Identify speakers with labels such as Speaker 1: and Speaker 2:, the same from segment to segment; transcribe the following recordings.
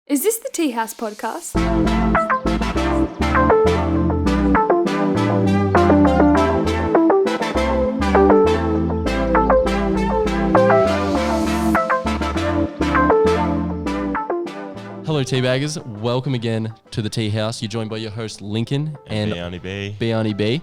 Speaker 1: Is this the Teahouse podcast?
Speaker 2: Hello, Teabaggers. Welcome again to the Teahouse. You're joined by your host, Lincoln and Biani B.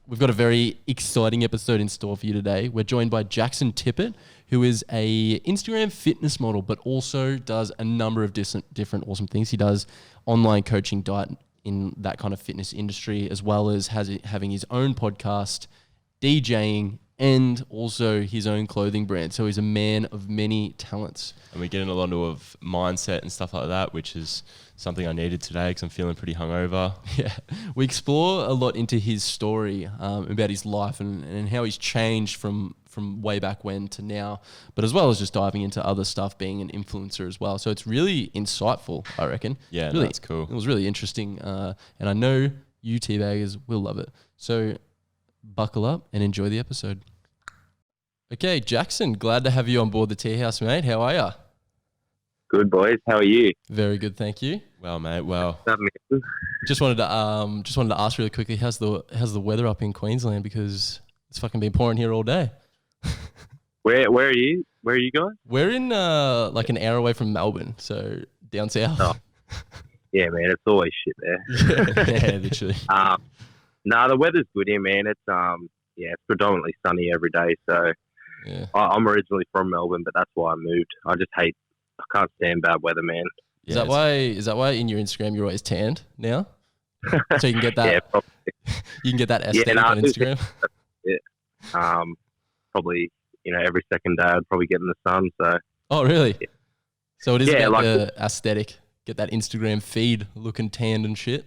Speaker 2: We've got a very exciting episode in store for you today. We're joined by Jaxon Tippet, who is a Instagram fitness model, but also does a number of different awesome things. He does online coaching, diet in that kind of fitness industry, as well as having his own podcast, DJing, and also his own clothing brand. So he's a man of many talents.
Speaker 3: And we get in a lot of mindset and stuff like that, which is something I needed today because I'm feeling pretty hungover.
Speaker 2: Yeah, we explore a lot into his story about his life and how he's changed from way back when to now, but as well as just diving into other stuff, being an influencer as well. So it's really insightful, I reckon.
Speaker 3: Yeah,
Speaker 2: really,
Speaker 3: that's cool.
Speaker 2: It was really interesting, and I know you Teabaggers will love it. So buckle up and enjoy the episode. Okay, Jaxon, glad to have you on board the Teahouse, mate. How are ya?
Speaker 4: Good, boys. How are you?
Speaker 2: Very good, thank you.
Speaker 3: Well, mate, well.
Speaker 2: Just wanted to ask really quickly, how's the weather up in Queensland? Because it's fucking been pouring here all day.
Speaker 4: Where are you? Where are you guys?
Speaker 2: We're in like an hour away from Melbourne, so down south.
Speaker 4: Oh. Yeah, man, it's always shit there.
Speaker 2: yeah, literally.
Speaker 4: The weather's good here, man. It's it's predominantly sunny every day. So
Speaker 2: yeah.
Speaker 4: I'm originally from Melbourne, but that's why I moved. I can't stand bad weather, man.
Speaker 2: Is that why in your Instagram you're always tanned now? So you can get that.
Speaker 4: Yeah, probably.
Speaker 2: You can get that aesthetic on Instagram.
Speaker 4: Yeah. Probably, every second day I'd probably get in the sun. So.
Speaker 2: Oh, really?
Speaker 4: Yeah.
Speaker 2: So it is about the aesthetic. Get that Instagram feed looking tanned and shit.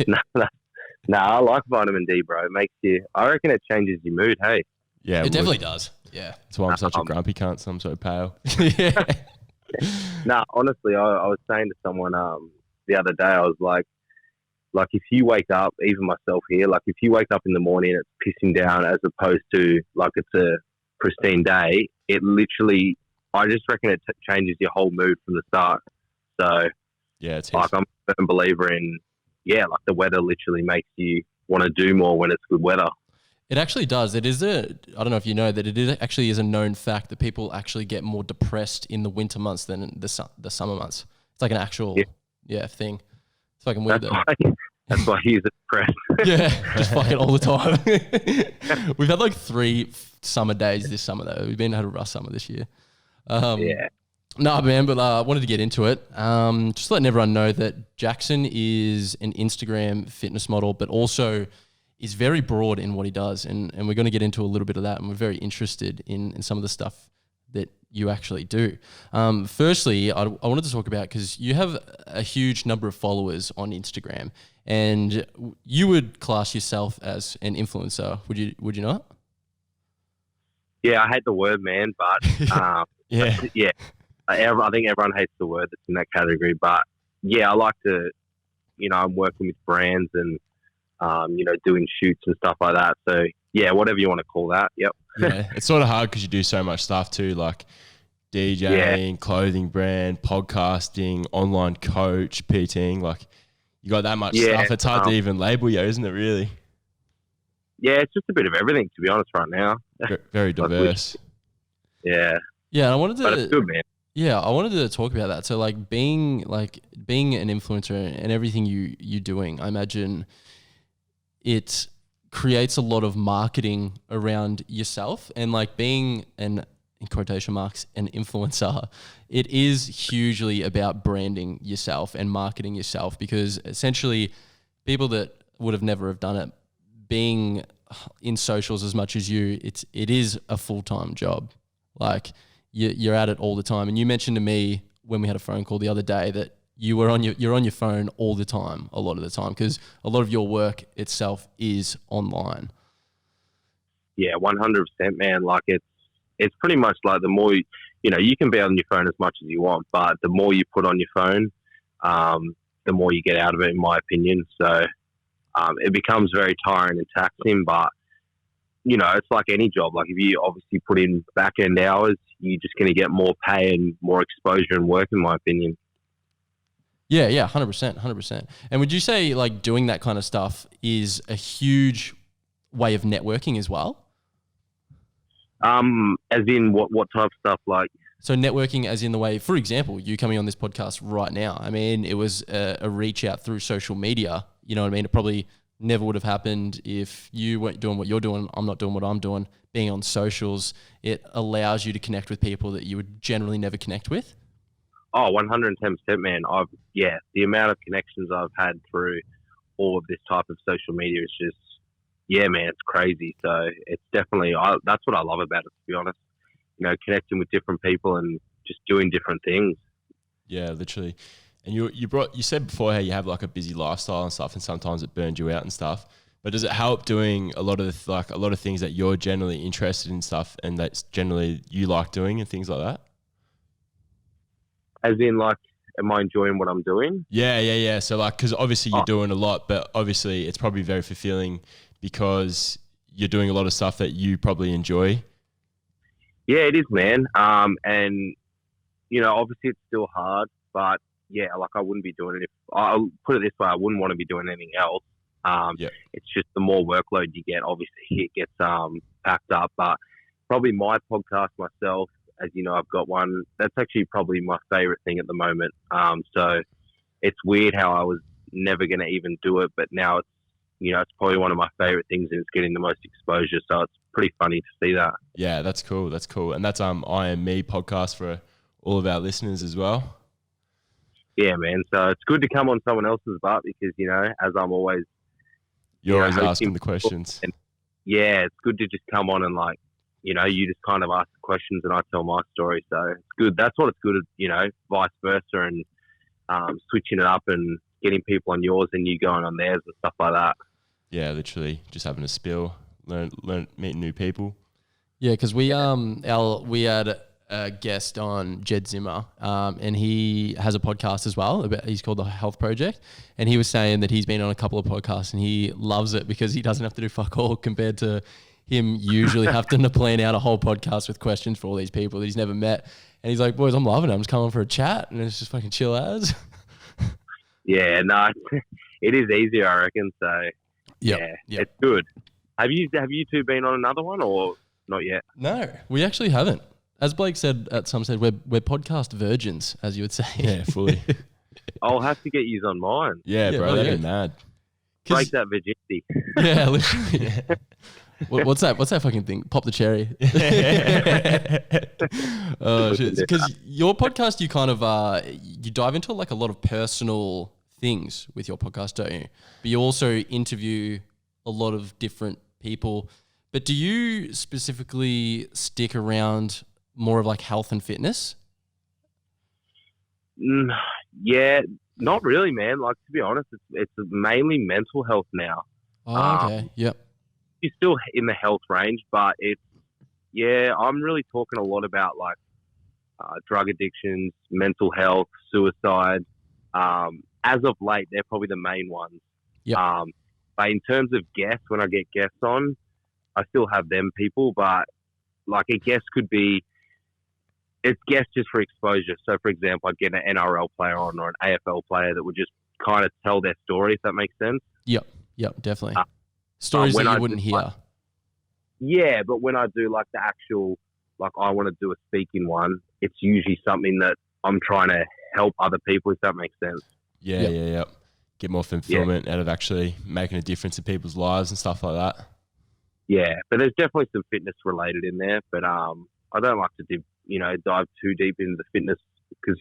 Speaker 4: No, I like vitamin D, bro. It makes you. I reckon it changes your mood. Hey.
Speaker 3: Yeah,
Speaker 2: it definitely does. Yeah,
Speaker 3: that's why I'm such a grumpy cunt. So I'm so pale.
Speaker 2: Yeah.
Speaker 4: No, honestly, I was saying to someone the other day, I was like if you wake up, even myself here, like if you wake up in the morning and it's pissing down as opposed to like it's a pristine day, it literally, I just reckon it changes your whole mood from the start. So
Speaker 3: yeah, it's
Speaker 4: like I'm a firm believer in, like the weather literally makes you want to do more when it's good weather.
Speaker 2: It actually does. I don't know if you know that actually is a known fact that people actually get more depressed in the winter months than the summer months. It's like an actual thing. It's fucking weird.
Speaker 4: That's why he's depressed.
Speaker 2: Yeah, just fucking all the time. We've had like 3 summer days this summer though. We've had a rough summer this year. No, man, but I wanted to get into it. Just letting everyone know that Jaxon is an Instagram fitness model, but also is very broad in what he does. And we're going to get into a little bit of that. And we're very interested in some of the stuff that you actually do. Firstly, I wanted to talk about, because you have a huge number of followers on Instagram, and you would class yourself as an influencer. Would you not?
Speaker 4: Yeah, I hate the word, man, but
Speaker 2: yeah.
Speaker 4: I think everyone hates the word that's in that category, but yeah, I like to, I'm working with brands and, doing shoots and stuff like that. So yeah, whatever you want to call that. Yep.
Speaker 3: Yeah, it's sort of hard because you do so much stuff too, like DJing, clothing brand, podcasting, online coach, PTing. Like you got that much stuff. It's hard to even label you, isn't it? Really?
Speaker 4: Yeah, it's just a bit of everything, to be honest, right now.
Speaker 3: Very diverse.
Speaker 4: Yeah.
Speaker 2: Yeah, I wanted to.
Speaker 4: But it's good, man.
Speaker 2: Yeah, I wanted to talk about that. So being an influencer and everything you're doing, I imagine it creates a lot of marketing around yourself, and being in quotation marks, an influencer, it is hugely about branding yourself and marketing yourself, because essentially people that would have never have done it, being in socials as much as you, it is a full-time job. Like you're at it all the time. And you mentioned to me when we had a phone call the other day that you're on your phone all the time, a lot of the time, because a lot of your work itself is online.
Speaker 4: Yeah, 100%, man. Like it's pretty much like the more you can be on your phone as much as you want, but the more you put on your phone, the more you get out of it, in my opinion. So it becomes very tiring and taxing. But it's like any job. Like if you obviously put in back end hours, you're just going to get more pay and more exposure and work, in my opinion.
Speaker 2: Yeah, 100%, 100%. And would you say like doing that kind of stuff is a huge way of networking as well?
Speaker 4: As in what type of stuff? Like,
Speaker 2: so networking as in the way, for example, you coming on this podcast right now. I mean, it was a reach out through social media. You know what I mean? It probably never would have happened if you weren't doing what you're doing. I'm not doing what I'm doing. Being on socials, it allows you to connect with people that you would generally never connect with.
Speaker 4: Oh, 110%, man. The amount of connections I've had through all of this type of social media is just, man, it's crazy. So it's definitely, that's what I love about it, to be honest. Connecting with different people and just doing different things. Yeah,
Speaker 3: literally. And you said before how you have like a busy lifestyle and stuff, and sometimes it burns you out and stuff. But does it help doing a lot of things that you're generally interested in stuff, and that's generally you like doing and things like that?
Speaker 4: As in, like, am I enjoying what I'm doing?
Speaker 3: Yeah. So, like, because obviously you're doing a lot, but obviously it's probably very fulfilling because you're doing a lot of stuff that you probably enjoy.
Speaker 4: Yeah, it is, man. And, obviously it's still hard, but, like I wouldn't be doing it if – I'll put it this way, I wouldn't want to be doing anything else. It's just the more workload you get, obviously it gets packed up. But probably my podcast myself, as you know, I've got one. That's actually probably my favorite thing at the moment. So it's weird how I was never going to even do it, but now it's probably one of my favorite things, and it's getting the most exposure. So it's pretty funny to see that.
Speaker 3: Yeah, that's cool. That's cool. And that's I Am Me podcast for all of our listeners as well.
Speaker 4: Yeah, man. So it's good to come on someone else's butt because, as I'm always...
Speaker 3: You're always asking the questions.
Speaker 4: And, it's good to just come on and you just kind of ask the questions and I tell my story. So it's good. That's what it's good at, vice versa, and switching it up and getting people on yours and you going on theirs and stuff like that.
Speaker 3: Yeah, literally just having a spill, learn, meeting new people.
Speaker 2: Yeah, because we had a guest on, Jed Zimmer, and he has a podcast as well. He's called The Health Project, and he was saying that he's been on a couple of podcasts and he loves it because he doesn't have to do fuck all compared to him usually having to plan out a whole podcast with questions for all these people that he's never met. And he's like, boys, I'm loving it. I'm just coming for a chat and it's just fucking chill as.
Speaker 4: Yeah, no, it is easier, I reckon. So
Speaker 2: yep.
Speaker 4: It's good. Have you two been on another one or not yet?
Speaker 2: No, we actually haven't. As Blake said at some stage, we're podcast virgins, as you would say.
Speaker 3: Yeah, fully.
Speaker 4: I'll have to get you on mine.
Speaker 3: Yeah, bro, that'd be mad.
Speaker 4: Break that virginity.
Speaker 2: Yeah, literally. Yeah. What's that fucking thing? Pop the cherry. Oh shit! Because your podcast, you kind of you dive into like a lot of personal things with your podcast, don't you? But you also interview a lot of different people. But do you specifically stick around more of like health and fitness?
Speaker 4: Yeah, not really, man. Like, to be honest, it's mainly mental health now.
Speaker 2: Oh, okay. Yep.
Speaker 4: You're still in the health range, but I'm really talking a lot about like drug addictions, mental health, suicide. As of late, they're probably the main ones.
Speaker 2: Yep.
Speaker 4: But in terms of guests, when I get guests on, I still have them people, but like a guest could be, it's guests just for exposure. So, for example, I'd get an NRL player on or an AFL player that would just kind of tell their story, if that makes sense.
Speaker 2: Yep, definitely. Stories that you wouldn't hear.
Speaker 4: Yeah, but when I do like the actual, like I want to do a speaking one, it's usually something that I'm trying to help other people, if that makes sense.
Speaker 3: Yeah. Get more fulfillment out of actually making a difference in people's lives and stuff like that.
Speaker 4: Yeah, but there's definitely some fitness related in there, but I don't like to dive too deep into the fitness because,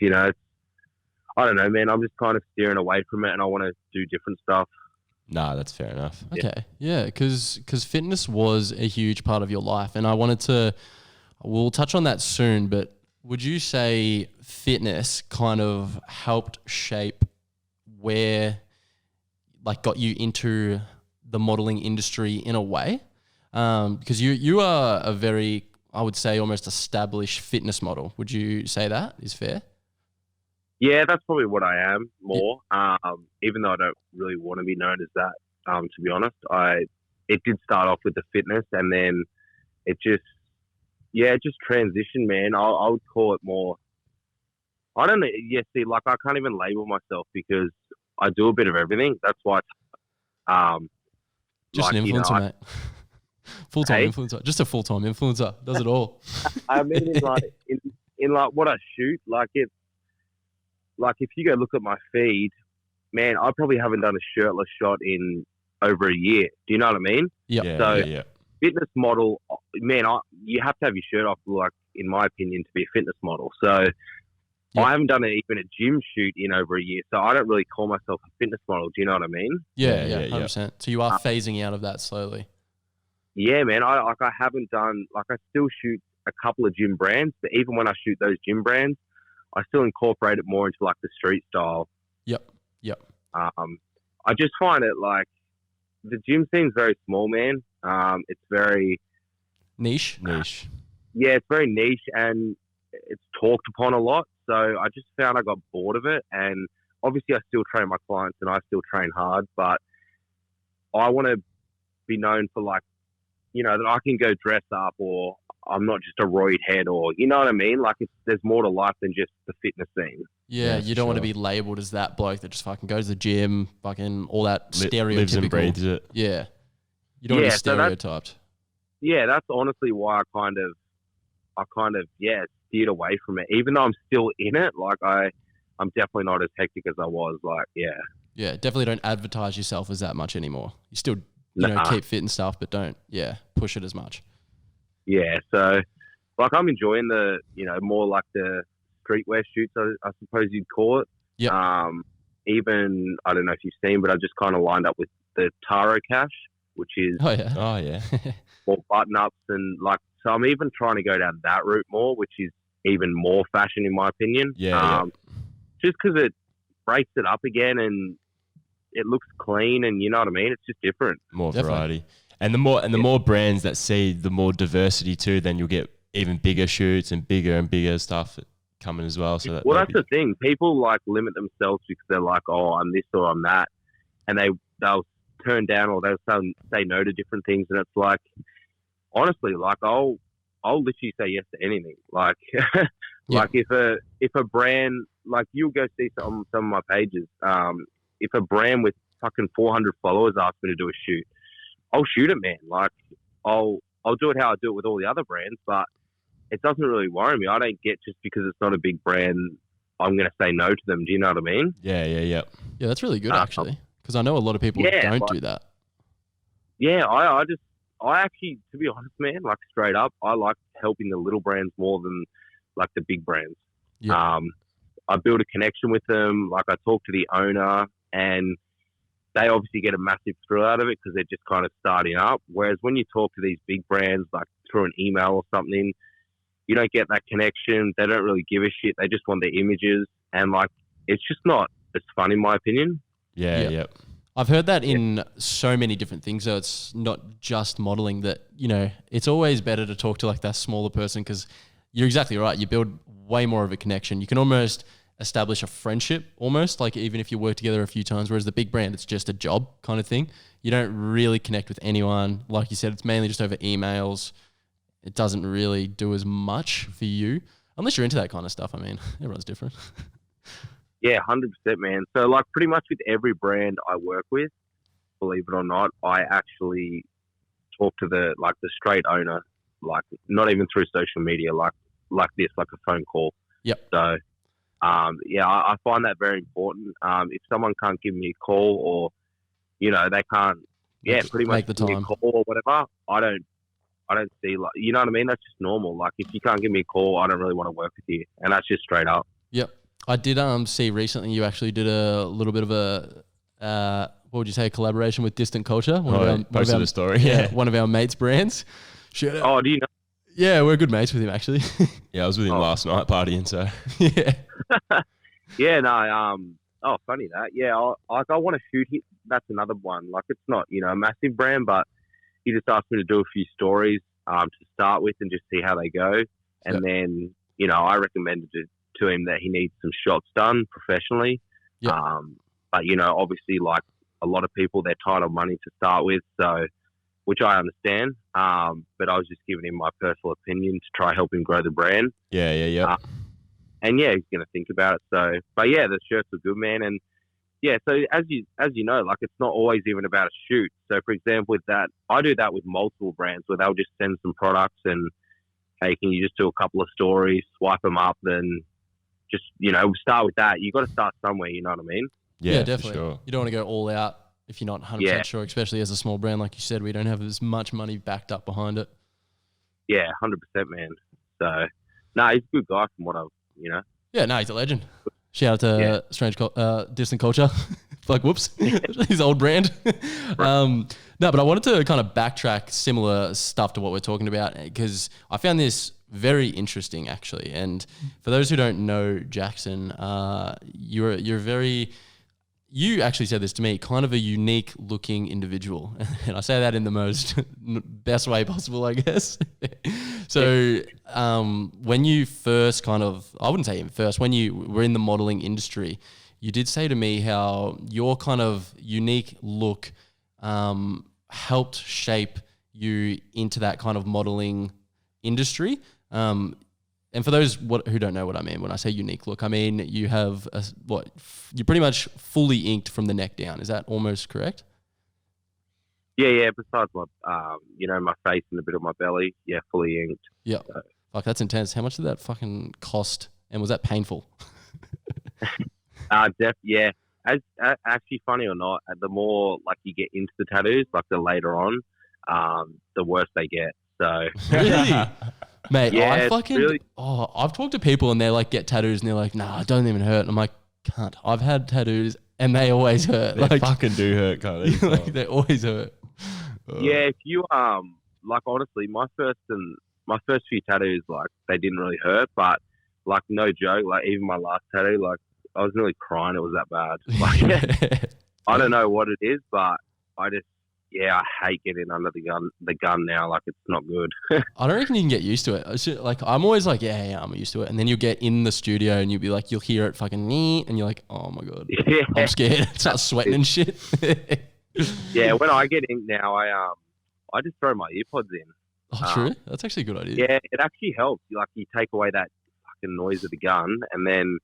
Speaker 4: I don't know, man, I'm just kind of steering away from it and I want to do different stuff.
Speaker 3: Nah, that's fair enough.
Speaker 2: Okay, yeah, because fitness was a huge part of your life, and we'll touch on that soon, but would you say fitness kind of helped shape got you into the modeling industry in a way? Because you are a very, I would say, almost established fitness model. Would you say that is fair?
Speaker 4: Yeah, that's probably what I am more. Even though I don't really want to be known as that, to be honest. it did start off with the fitness, and then it just transitioned, man. I would call it more. I don't know. Yeah, see, like I can't even label myself because I do a bit of everything. That's why.
Speaker 2: Just
Speaker 4: like,
Speaker 2: an influencer, mate. Full-time influencer. Just a full-time influencer. Does it all.
Speaker 4: I mean, in like what I shoot, like it's like if you go look at my feed, man, I probably haven't done a shirtless shot in over a year. Do you know what I mean?
Speaker 2: Yep.
Speaker 3: Yeah.
Speaker 4: So
Speaker 3: Yeah.
Speaker 4: fitness model, man, you have to have your shirt off, like in my opinion, to be a fitness model. So
Speaker 2: Yep.
Speaker 4: I haven't done even a gym shoot in over a year, so I don't really call myself a fitness model. Do you know what I mean?
Speaker 2: Yeah,
Speaker 3: Yeah,
Speaker 2: 100%. So you are phasing out of that slowly.
Speaker 4: Yeah, man. I haven't done, like, I still shoot a couple of gym brands, but even when I shoot those gym brands, I still incorporate it more into like the street style.
Speaker 2: Yep.
Speaker 4: I just find it like the gym scene's very small, man. It's very
Speaker 2: Niche.
Speaker 4: yeah, it's very niche and it's talked upon a lot. So I just found I got bored of it, and obviously I still train my clients and I still train hard, but I want to be known for, like, you know, that I can go dress up, or I'm not just a roid head, or you know what I mean? Like there's more to life than just the fitness scene.
Speaker 2: Yeah, you don't want to be labelled as that bloke that just fucking goes to the gym, fucking all that stereotypical.
Speaker 3: Lives and breathes it.
Speaker 2: Yeah. You don't want to be stereotyped.
Speaker 4: Yeah, that's honestly why I kind of steered away from it. Even though I'm still in it, like I'm definitely not as hectic as I was. Like, yeah.
Speaker 2: Yeah, definitely don't advertise yourself as that much anymore. You still, you know, keep fit and stuff, but don't, push it as much.
Speaker 4: Yeah, so like I'm enjoying the, you know, more like the streetwear shoots, I suppose you'd call it.
Speaker 2: Yeah.
Speaker 4: Even, I don't know if you've seen, but I just kind of lined up with the Taro Cash, which is more button ups and like, so I'm even trying to go down that route more, which is even more fashion in my opinion. Just because it breaks it up again and it looks clean, and you know what I mean? It's just different.
Speaker 3: More variety. And the more brands that see the more diversity too, then you'll get even bigger shoots and bigger stuff coming as well. So
Speaker 4: that's the thing. People like limit themselves because they're like, oh, I'm this or I'm that, and they'll turn down or they'll say no to different things. And it's like, honestly, like I'll literally say yes to anything. Like, like if a brand, like you'll go see some of my pages. If a brand with fucking 400 followers asks me to do a shoot, I'll shoot it, man. Like I'll do it how I do it with all the other brands, but it doesn't really worry me. I don't get just because it's not a big brand, I'm going to say no to them. Do you know what I mean?
Speaker 3: Yeah.
Speaker 2: Yeah, that's really good actually, because I know a lot of people don't do that.
Speaker 4: Yeah, I actually, to be honest, man, like straight up, I like helping the little brands more than like the big brands.
Speaker 2: Yeah.
Speaker 4: I build a connection with them. Like I talk to the owner, and they obviously get a massive thrill out of it because they're just kind of starting up. Whereas when you talk to these big brands, like through an email or something, you don't get that connection. They don't really give a shit. They just want the images, and like it's just not as fun in my opinion.
Speaker 3: Yeah.
Speaker 2: I've heard that in so many different things. So it's not just modeling, that, you know, it's always better to talk to like that smaller person, because you're exactly right. You build way more of a connection. You can almost establish a friendship almost, like even if you work together a few times, whereas the big brand, it's just a job kind of thing. You don't really connect with anyone. Like you said, it's mainly just over emails. It doesn't really do as much for you unless you're into that kind of stuff. I mean, everyone's different.
Speaker 4: Yeah, 100%, man. So like pretty much with every brand I work with, believe it or not, I actually talk to the straight owner, like not even through social media, like this, like a phone call.
Speaker 2: Yep.
Speaker 4: So, I find that very important. If someone can't give me a call, or, you know, they can't, pretty much
Speaker 2: make the
Speaker 4: give me a
Speaker 2: time
Speaker 4: call or whatever, I don't see, like, you know what I mean? That's just normal. Like if you can't give me a call, I don't really want to work with you, and that's just straight up.
Speaker 2: Yep. I did see recently you actually did a little bit of a what would you say, collaboration with Distant Culture.
Speaker 3: Posted a story.
Speaker 2: Yeah, one of our mates' brands. Shout out.
Speaker 4: Oh, do you know?
Speaker 2: Yeah, we're good mates with him actually.
Speaker 3: Yeah, I was with him last night partying. So
Speaker 2: yeah.
Speaker 4: Yeah, no. Funny that. Yeah, I want to shoot him. That's another one. Like it's not, you know, a massive brand, but he just asked me to do a few stories to start with and just see how they go, and then, you know, I recommended to him that he needs some shots done professionally. But, you know, obviously, like a lot of people, they're tight on money to start with. So which I understand. But I was just giving him my personal opinion to try help him grow the brand.
Speaker 3: Yeah.
Speaker 4: And yeah, he's going to think about it. So, but yeah, the shirts are good, man. And yeah, so as you know, like it's not always even about a shoot. So for example, with that, I do that with multiple brands where they'll just send some products and, hey, can you just do a couple of stories, swipe them up, then just, start with that. You got to start somewhere, you know what I mean?
Speaker 2: Yeah, definitely.
Speaker 3: Sure.
Speaker 2: You don't want to go all out if you're not 100% sure, especially as a small brand. Like you said, we don't have as much money backed up behind it.
Speaker 4: Yeah, 100%, man. So, no, he's a good guy from what I've,
Speaker 2: Yeah, no, he's a legend. Shout out to Distant Culture. Like, whoops, his old brand. No, but I wanted to kind of backtrack similar stuff to what we're talking about because I found this very interesting, actually. And for those who don't know Jaxon, you're very... You actually said this to me, kind of a unique looking individual. And I say that in the most best way possible, I guess. So when you first I wouldn't say even first, when you were in the modeling industry, you did say to me how your kind of unique look helped shape you into that kind of modeling industry. And for those who don't know what I mean when I say unique look, I mean you have you're pretty much fully inked from the neck down. Is that almost correct?
Speaker 4: Yeah. Besides my, my face and a bit of my belly, yeah, fully inked.
Speaker 2: Yeah.
Speaker 4: So.
Speaker 2: Fuck, that's intense. How much did that fucking cost? And was that painful?
Speaker 4: Yeah. As actually, funny or not, the more like you get into the tattoos, like the later on, the worse they get. So
Speaker 2: really. Mate,
Speaker 4: yeah,
Speaker 2: I've talked to people and they like get tattoos and they're like, nah, it doesn't even hurt. And I'm like, can't. I've had tattoos and they always hurt.
Speaker 3: They fucking do hurt, can't they?
Speaker 2: Like, they always hurt.
Speaker 4: Yeah, if you like honestly, my first few tattoos, like they didn't really hurt, but like no joke, like even my last tattoo, like I was nearly crying. It was that bad. Like, I don't know what it is, but I hate getting under the gun now. Like, it's not good.
Speaker 2: I don't reckon you can get used to it. Like, I'm always like, yeah, I'm used to it. And then you'll get in the studio and you'll be like, you'll hear it fucking nee, and you're like, oh my God,
Speaker 4: yeah.
Speaker 2: I'm scared. Start sweating and shit.
Speaker 4: Yeah, when I get in now, I just throw my earpods in.
Speaker 2: Oh, true. That's actually a good idea.
Speaker 4: Yeah, it actually helps. Like, you take away that fucking noise of the gun, and then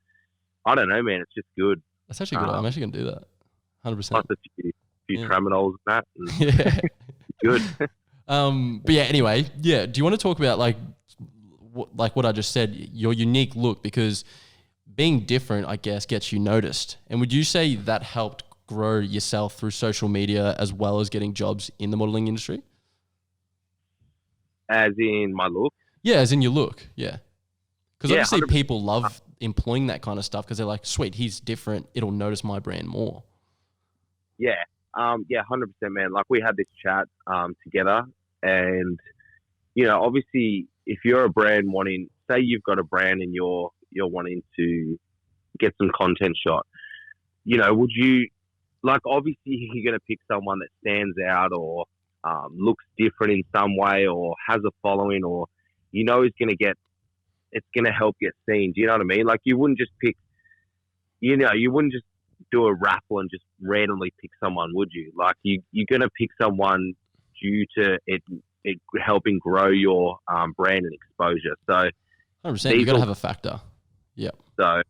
Speaker 4: I don't know, man. It's just good.
Speaker 2: That's actually good. I'm actually gonna do that. 100%.
Speaker 4: Plus a few traminols and that. And
Speaker 2: yeah.
Speaker 4: Good.
Speaker 2: But yeah, anyway, yeah. Do you want to talk about like what I just said, your unique look? Because being different, I guess, gets you noticed. And would you say that helped grow yourself through social media as well as getting jobs in the modeling industry?
Speaker 4: As in my look?
Speaker 2: Yeah, as in your look. Yeah. Because obviously
Speaker 4: 100%.
Speaker 2: people love employing that kind of stuff because they're like, sweet, he's different. It'll notice my brand more.
Speaker 4: Yeah. 100%, man. Like, we had this chat together, and obviously, if you're a brand say you've got a brand and you're wanting to get some content shot, would you, like, obviously you're going to pick someone that stands out or looks different in some way or has a following or is it's going to help get seen. Do you know what I mean? Like, you wouldn't just pick, you wouldn't just do a raffle and just randomly pick someone, would you? Like, you're going to pick someone due to it helping grow your brand and exposure. So
Speaker 2: 100%, you got to have a factor. Yeah.
Speaker 4: So,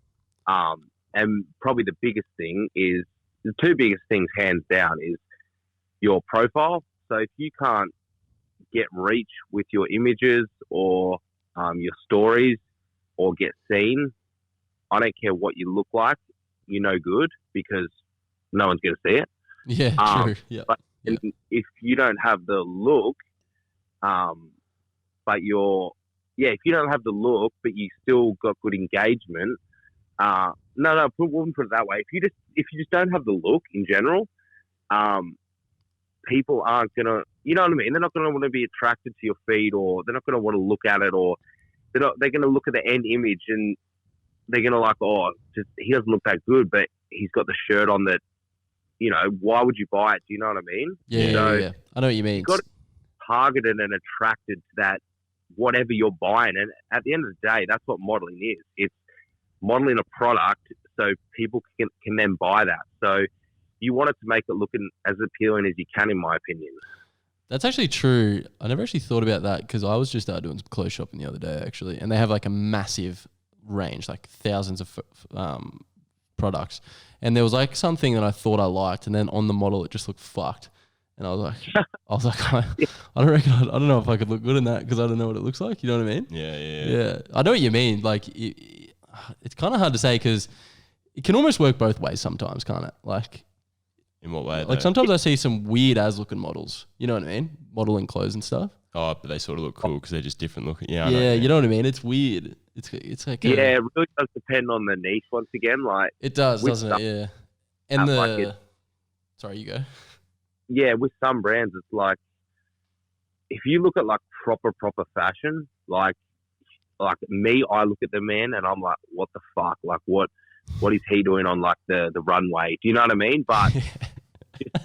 Speaker 4: and probably the biggest thing is, the two biggest things hands down is your profile. So if you can't get reach with your images or your stories or get seen, I don't care what you look like, you're no good because no one's going to see it.
Speaker 2: Yeah, true. Yeah.
Speaker 4: But if you don't have the look, if you don't have the look, but you still got good engagement, wouldn't put it that way. If you just don't have the look in general, people aren't gonna, you know what I mean? They're not gonna want to be attracted to your feed, or they're not gonna want to look at it, or they're gonna look at the end image and they're gonna like, he doesn't look that good, but he's got the shirt on that. Why would you buy it? Do you know what I mean?
Speaker 2: Yeah, yeah. I know what you mean.
Speaker 4: You've got to be targeted and attracted to that, whatever you're buying. And at the end of the day, that's what modeling is. It's modeling a product so people can then buy that. So you want it to make it look as appealing as you can, in my opinion.
Speaker 2: That's actually true. I never actually thought about that because I was just out doing some clothes shopping the other day actually, and they have like a massive range, like thousands of products. And there was like something that I thought I liked, and then on the model it just looked fucked. And I was like, I don't reckon, I don't know if I could look good in that because I don't know what it looks like. You know what I mean?
Speaker 3: Yeah.
Speaker 2: I know what you mean. Like, it's kind of hard to say because it can almost work both ways sometimes, can't it? Like,
Speaker 3: in what way?
Speaker 2: Like sometimes I see some weird as looking models. You know what I mean? Modeling clothes and stuff.
Speaker 3: Oh, but they sort of look cool because they're just different looking. Yeah,
Speaker 2: You know what I mean? It's weird. It's like
Speaker 4: it really does depend on the niche once again. Like
Speaker 2: it does, doesn't it? Yeah. And sorry, you go.
Speaker 4: Yeah, with some brands, it's like if you look at like proper fashion, like me, I look at the man and I'm like, what the fuck? Like what is he doing on like the runway? Do you know what I mean? But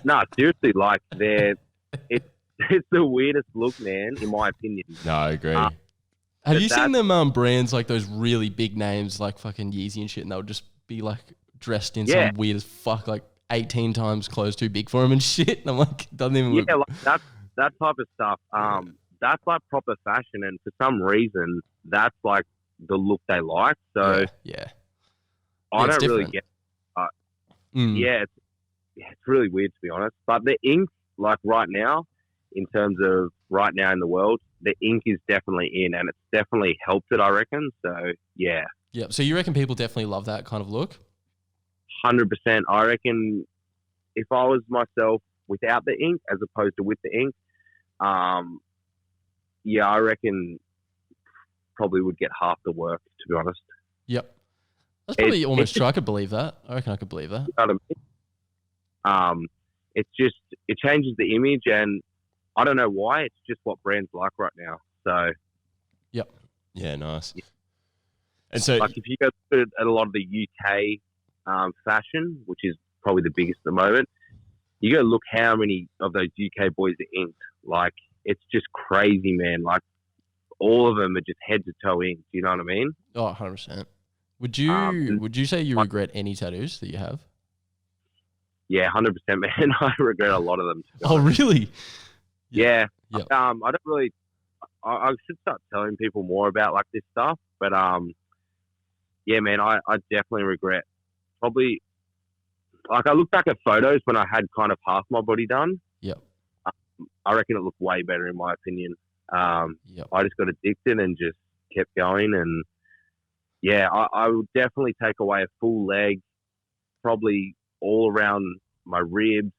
Speaker 4: no, seriously, like it's the weirdest look, man, in my opinion.
Speaker 3: No, I agree.
Speaker 2: Have you seen them brands like those really big names like fucking Yeezy and shit, and they'll just be like dressed in some weird as fuck, like 18 times clothes too big for them and shit. And I'm like, it doesn't even look.
Speaker 4: Yeah, like that type of stuff. That's like proper fashion, and for some reason, that's like the look they like. So I don't really get. It's really weird to be honest. But the ink, like right now, in terms of right now in the world, the ink is definitely in, and it's definitely helped it, I reckon. So yeah.
Speaker 2: Yeah. So you reckon people definitely love that kind of look?
Speaker 4: 100%. I reckon if I was myself without the ink as opposed to with the ink, I reckon probably would get half the work, to be honest.
Speaker 2: Yep. That's probably almost true. I could believe that. I reckon I could believe that.
Speaker 4: You know what I mean? It changes the image, and I don't know why. It's just what brands like right now. So,
Speaker 2: yep.
Speaker 3: Yeah, nice.
Speaker 4: Yeah.
Speaker 3: And so,
Speaker 4: like if you go at a lot of the UK fashion, which is probably the biggest at the moment, you go look how many of those UK boys are inked. Like it's just crazy, man. Like all of them are just head to toe inked. You know what I mean?
Speaker 2: Oh, 100%. Would you say you regret any tattoos that you have?
Speaker 4: Yeah, 100%, man. I regret a lot of them.
Speaker 2: Oh, really?
Speaker 4: Yeah. Yep. I don't really. I should start telling people more about like this stuff, but yeah, man. I definitely regret. Probably, like I look back at photos when I had kind of half my body done.
Speaker 2: Yep.
Speaker 4: I reckon it looked way better in my opinion.
Speaker 2: Yep.
Speaker 4: I just got addicted and just kept going, and yeah, I would definitely take away a full leg, probably all around my ribs,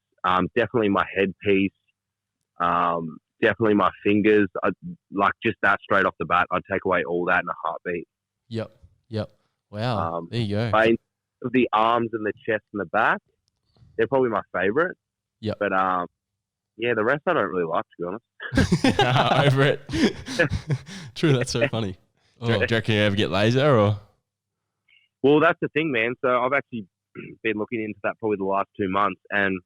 Speaker 4: definitely my headpiece, definitely my fingers. Like just that straight off the bat, I'd take away all that in a heartbeat.
Speaker 2: Yep. Wow. There you go.
Speaker 4: But the arms and the chest and the back, they're probably my favorite.
Speaker 2: Yep.
Speaker 4: But yeah, the rest I don't really like, to be honest.
Speaker 3: Over it.
Speaker 2: True, that's so funny.
Speaker 3: Do you reckon you ever get laser or?
Speaker 4: Well, that's the thing, man. So I've actually been looking into that probably the last 2 months, and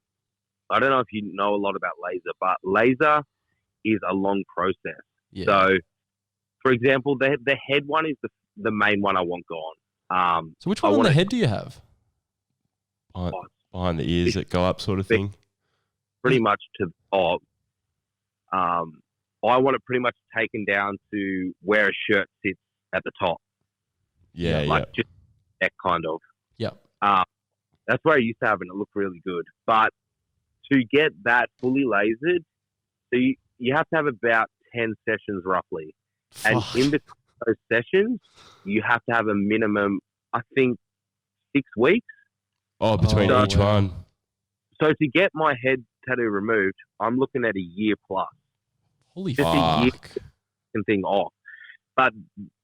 Speaker 4: I don't know if you know a lot about laser, but laser is a long process.
Speaker 2: Yeah.
Speaker 4: So, for example, the head one is the main one I want gone.
Speaker 2: So which one on the head do you have?
Speaker 3: Behind the ears that go up, sort of thing.
Speaker 4: Pretty much to the top. I want it pretty much taken down to where a shirt sits at the top.
Speaker 3: Yeah,
Speaker 4: like just that kind of.
Speaker 2: Yeah.
Speaker 4: That's where I used to have it. It looked really good. But to get that fully lasered, so you have to have about 10 sessions roughly.
Speaker 2: Fuck.
Speaker 4: And in between those sessions, you have to have a minimum, I think, 6 weeks.
Speaker 3: Oh, between each one.
Speaker 4: So to get my head tattoo removed, I'm looking at a year plus.
Speaker 2: Holy
Speaker 4: just
Speaker 2: fuck.
Speaker 4: a year thing off. But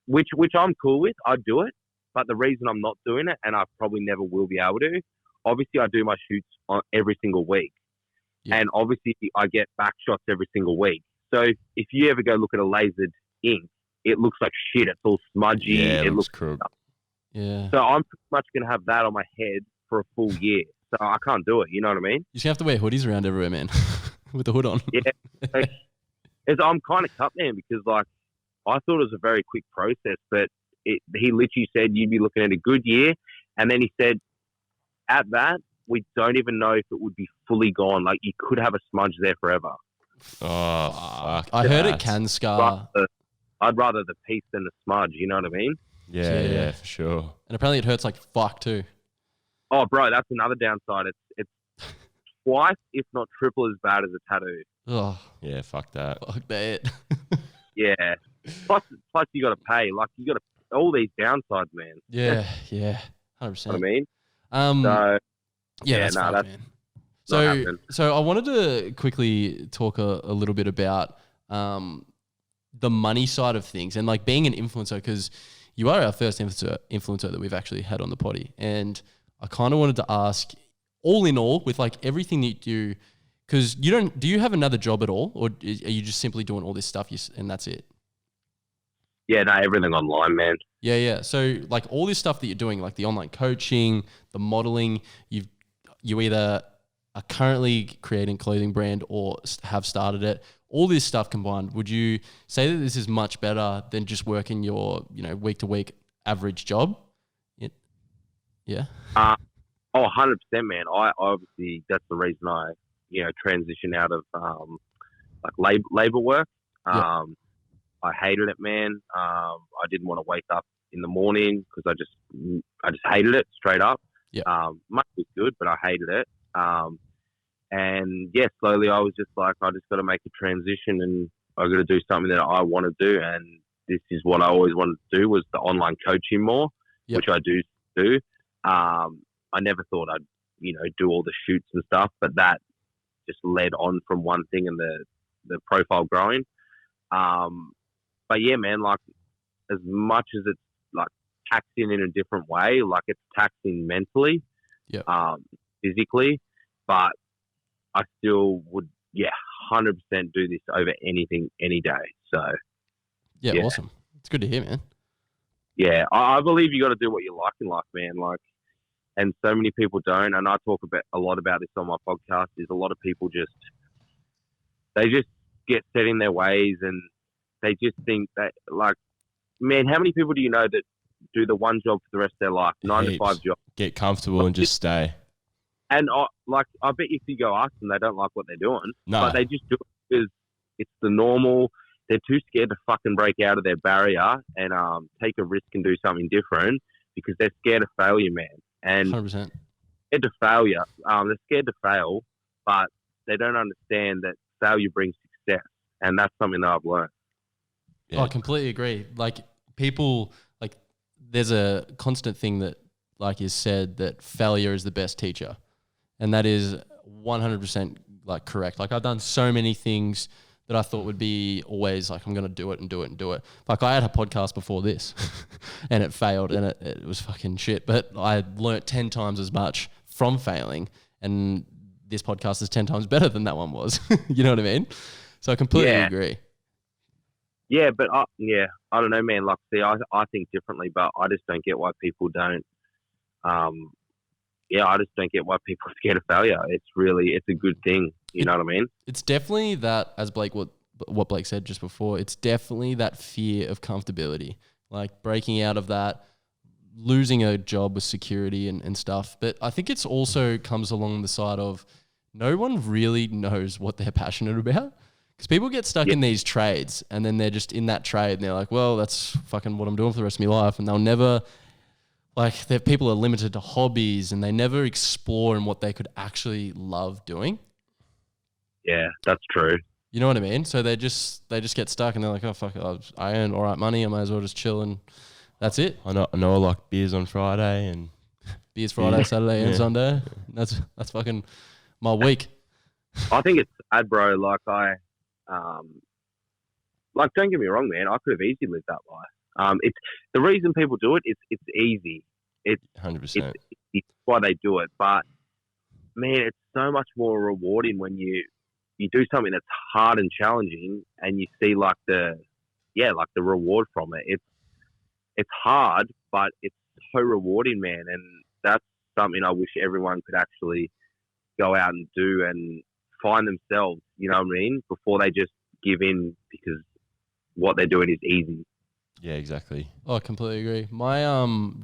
Speaker 4: which I'm cool with. I do it. But the reason I'm not doing it, and I probably never will be able to, obviously I do my shoots every single week. Yeah. And obviously I get back shots every single week. So if you ever go look at a lasered ink, it looks like shit. It's all smudgy.
Speaker 3: Yeah,
Speaker 4: it looks
Speaker 3: crook.
Speaker 2: Yeah.
Speaker 4: So I'm pretty much going to have that on my head for a full year. So I can't do it. You know what I mean?
Speaker 2: You just have to wear hoodies around everywhere, man, with the hood on.
Speaker 4: Yeah. I'm kind of cut, man, because like I thought it was a very quick process, but he literally said you'd be looking at a good year. And then he said, at that, we don't even know if it would be fully gone. Like you could have a smudge there forever.
Speaker 3: Oh, fuck.
Speaker 2: I heard it
Speaker 3: that.
Speaker 2: can scar.
Speaker 4: I'd rather the piece than the smudge. You know what I mean?
Speaker 3: Yeah, for sure.
Speaker 2: And apparently it hurts like fuck too.
Speaker 4: Oh, bro, that's another downside. It's twice, if not triple, as bad as a tattoo.
Speaker 2: Oh,
Speaker 3: Yeah, fuck that.
Speaker 2: fuck that.
Speaker 4: Yeah. Plus you got to pay. Like you got to all these downsides, man.
Speaker 2: Yeah, 100%.
Speaker 4: You know what I mean?
Speaker 2: So
Speaker 4: Yeah,
Speaker 2: that's
Speaker 4: no,
Speaker 2: fucked,
Speaker 4: that's
Speaker 2: man.
Speaker 4: not happening.
Speaker 2: So I wanted to quickly talk a little bit about the money side of things and like being an influencer, because you are our first influencer that we've actually had on the potty, and I kind of wanted to ask, all in all, with like everything that you do, because do you have another job at all, or are you just simply doing all this stuff and that's it?
Speaker 4: Yeah, no, everything online, man.
Speaker 2: Yeah. So like all this stuff that you're doing, like the online coaching, the modeling, you either are currently creating clothing brand or have started it. All this stuff combined, would you say that this is much better than just working your, week to week average job? Yeah.
Speaker 4: 100%, man. I obviously, that's the reason I, transition out of like labor work.
Speaker 2: Yeah.
Speaker 4: I hated it, man. I didn't want to wake up in the morning because I just hated it straight up.
Speaker 2: Yeah.
Speaker 4: Money was good, but I hated it. And yeah, slowly I was just like, I just got to make a transition, and I got to do something that I want to do. And this is what I always wanted to do, was the online coaching more,
Speaker 2: Yep.
Speaker 4: which I do. I never thought I'd, do all the shoots and stuff, but that just led on from one thing and the profile growing. But yeah, man, like as much as it's like taxing in a different way, like it's taxing mentally, physically, but I still would, 100% do this over anything, any day. So
Speaker 2: Yeah, awesome. It's good to hear, man.
Speaker 4: Yeah, I believe you got to do what you like in life, man. Like, and so many people don't. And I talk a lot about this on my podcast. Is a lot of people they just get set in their ways, and they just think that, like, man, how many people do you know that do the one job for the rest of their life, 9 to 5 job,
Speaker 3: get comfortable and just stay?
Speaker 4: And I bet if you go ask them, they don't like what they're doing, but they just do it because it's the normal. They're too scared to fucking break out of their barrier and take a risk and do something different because they're scared of failure, man. And
Speaker 2: 100%.
Speaker 4: Scared to failure. They're scared to fail, but they don't understand that failure brings success, and that's something that I've learned.
Speaker 2: Yeah. I completely agree. Like people, like there's a constant thing that like is said that failure is the best teacher, and that is 100% like correct. Like I've done so many things that I thought would be always like, I'm going to do it and do it and do it. Like I had a podcast before this and it failed and it was fucking shit, but I learnt 10 times as much from failing, and this podcast is 10 times better than that one was. You know what I mean? So I completely agree.
Speaker 4: Yeah, but I don't know, man. Like, see, I think differently, but I just don't get why people don't. I just don't get why people are scared of failure. It's a good thing. You know what I mean?
Speaker 2: It's definitely that, as Blake, what Blake said just before, it's definitely that fear of comfortability, like breaking out of that, losing a job with security and stuff. But I think it's also comes along the side of no one really knows what they're passionate about. Because people get stuck in these trades and then they're just in that trade and they're like, well, that's fucking what I'm doing for the rest of my life. And they'll never, like, people are limited to hobbies and they never explore in what they could actually love doing.
Speaker 4: Yeah, that's true.
Speaker 2: You know what I mean? So they just get stuck and they're like, oh, fuck, I earn all right money. I might as well just chill and that's it.
Speaker 3: I know I like beers on Friday and
Speaker 2: beers Friday, Saturday and Sunday. That's fucking my week.
Speaker 4: I think it's sad, bro. Like don't get me wrong, man. I could have easily lived that life. It's the reason people do it. It's easy. It's
Speaker 3: 100%.
Speaker 4: It's why they do it. But man, it's so much more rewarding when you do something that's hard and challenging, and you see like the reward from it. It's hard, but it's so rewarding, man. And that's something I wish everyone could actually go out and do and find themselves. You know what I mean? Before they just give in because what they're doing is easy.
Speaker 3: Yeah, exactly.
Speaker 2: Oh, I completely agree. My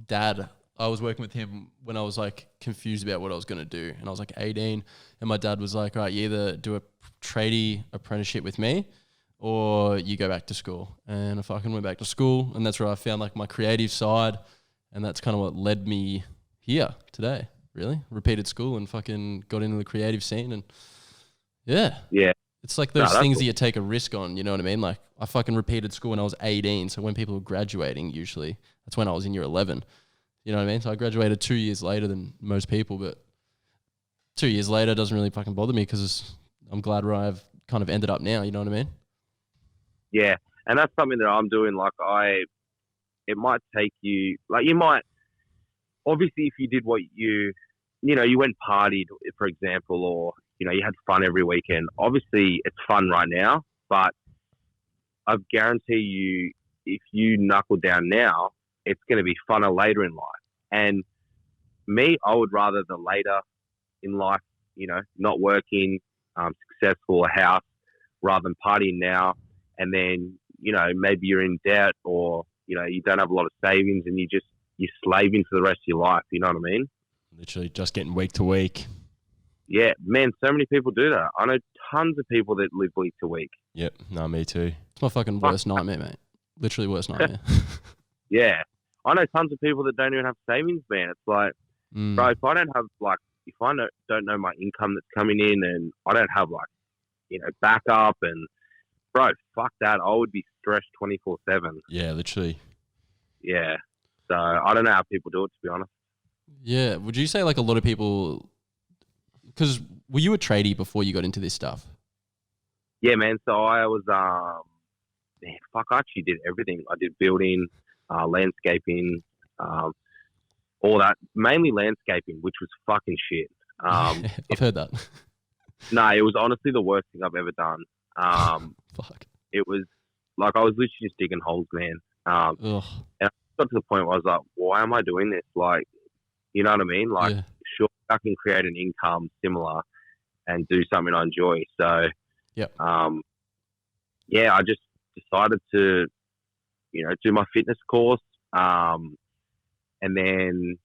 Speaker 2: dad I was working with him when I was like confused about what I was going to do. And I was like 18 and my dad was like, all right, you either do a tradie apprenticeship with me or you go back to school. And I fucking went back to school and that's where I found like my creative side. And that's kind of what led me here today, really. Repeated school and fucking got into the creative scene. And yeah.
Speaker 4: Yeah.
Speaker 2: It's like those things that you take a risk on, you know what I mean? Like I fucking repeated school when I was 18. So when people were graduating, usually that's when I was in year 11. You know what I mean? So I graduated 2 years later than most people, but 2 years later doesn't really fucking bother me because I'm glad where I've kind of ended up now. You know what I mean?
Speaker 4: Yeah. And that's something that I'm doing. Like it might take you, like you might, obviously if you did what you went partied, for example, or, you had fun every weekend. Obviously, it's fun right now, but I guarantee you, if you knuckle down now, it's going to be funner later in life. And me, I would rather the later in life, not working, successful, a house, rather than partying now. And then, maybe you're in debt or, you don't have a lot of savings and you're slaving for the rest of your life. You know what I mean?
Speaker 3: Literally just getting week to week.
Speaker 4: Yeah, man, so many people do that. I know tons of people that live week to week.
Speaker 3: Yep, no, me too.
Speaker 2: It's my fucking worst nightmare, mate. Literally worst nightmare.
Speaker 4: Yeah. I know tons of people that don't even have savings, man. It's like, bro, if I don't have, like, if I don't know my income that's coming in and I don't have, like, backup and, bro, fuck that. I would be stressed 24/7.
Speaker 3: Yeah, literally.
Speaker 4: Yeah. So I don't know how people do it, to be honest.
Speaker 2: Yeah. Would you say like a lot of people, because were you a tradie before you got into this stuff?
Speaker 4: Yeah, man. So I was, I actually did everything. I did building, landscaping, all that. Mainly landscaping, which was fucking shit.
Speaker 2: I've heard that.
Speaker 4: No, it was honestly the worst thing I've ever done.
Speaker 2: Fuck.
Speaker 4: It was like I was literally just digging holes, man. And I got to the point where I was like, why am I doing this? Like, you know what I mean? Like, sure, I can create an income similar and do something I enjoy. So, I just decided to, do my fitness course, and then,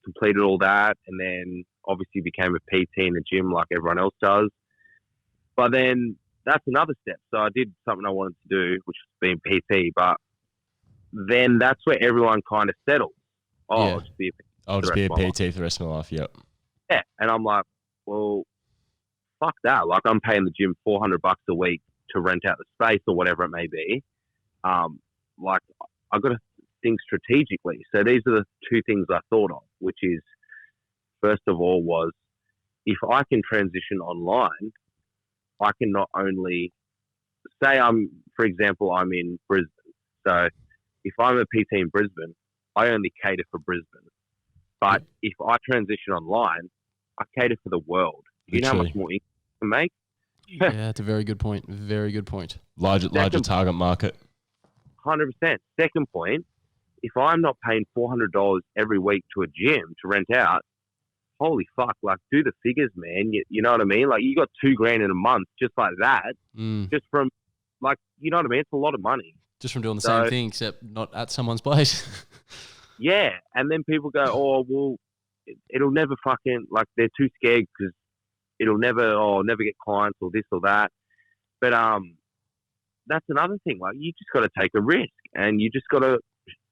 Speaker 4: completed all that, and then obviously became a PT in the gym like everyone else does. But then that's another step. So I did something I wanted to do, which was being PT, but then that's where everyone kind of settles. I'll just be
Speaker 3: a PT for the rest of my life. Yep.
Speaker 4: Yeah. And I'm like, well, fuck that. Like I'm paying the gym $400 a week to rent out the space or whatever it may be. Like I've got to think strategically. So these are the two things I thought of, which is, first of all, was if I can transition online, I can not only say for example, I'm in Brisbane. So if I'm a PT in Brisbane, I only cater for Brisbane. But if I transition online, I cater for the world. Do you know how much more income I can make?
Speaker 2: Yeah, that's a very good point. Very good point.
Speaker 3: Larger target market.
Speaker 4: 100%. Second point, if I'm not paying $400 every week to a gym to rent out, holy fuck, like do the figures, man. You know what I mean? Like you got $2,000 in a month just like that, just from like, you know what I mean? It's a lot of money.
Speaker 2: Just from doing the same thing, except not at someone's place.
Speaker 4: Yeah. And then people go, oh, well, it'll never fucking, like they're too scared because it'll never get clients or this or that. But that's another thing. Like you just got to take a risk and you just got to,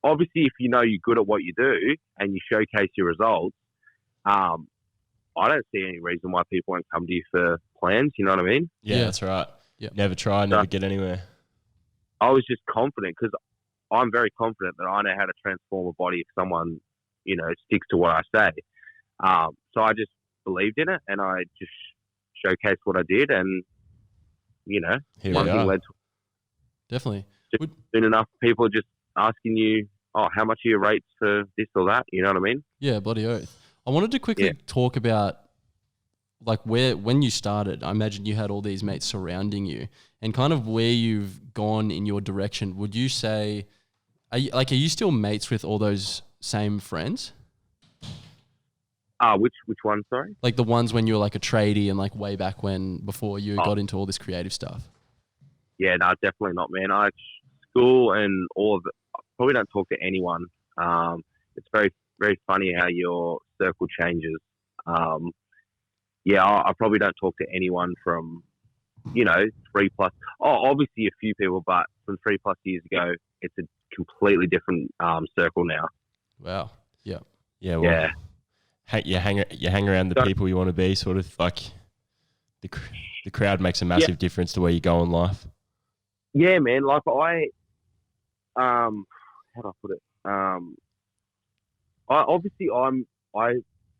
Speaker 4: obviously if you know you're good at what you do and you showcase your results, I don't see any reason why people won't come to you for plans. You know what I mean?
Speaker 3: Yeah, that's right.
Speaker 2: Yep.
Speaker 3: Never try, never get anywhere.
Speaker 4: I was just confident because I'm very confident that I know how to transform a body if someone, sticks to what I say. So I just believed in it and I just showcased what I did and, one thing led to
Speaker 2: definitely.
Speaker 4: Just soon enough, people are just asking you, oh, how much are your rates for this or that? You know what I mean?
Speaker 2: Yeah, bloody oath. I wanted to quickly talk about like when you started, I imagine you had all these mates surrounding you and kind of where you've gone in your direction. Would you say, are you still mates with all those same friends?
Speaker 4: Which one, sorry?
Speaker 2: Like the ones when you were like a tradie and like way back when, before you got into all this creative stuff?
Speaker 4: Yeah, no, definitely not, man. School and all of it, I probably don't talk to anyone. It's very very funny how your circle changes. I probably don't talk to anyone from, 3+. Oh, obviously a few people, but from 3+ years ago, it's a completely different circle now.
Speaker 2: Wow. Yeah.
Speaker 3: Yeah. Well,
Speaker 4: Yeah.
Speaker 3: You hang around the people you want to be, sort of like the crowd makes a massive difference to where you go in life.
Speaker 4: Yeah, man. Like how do I put it? I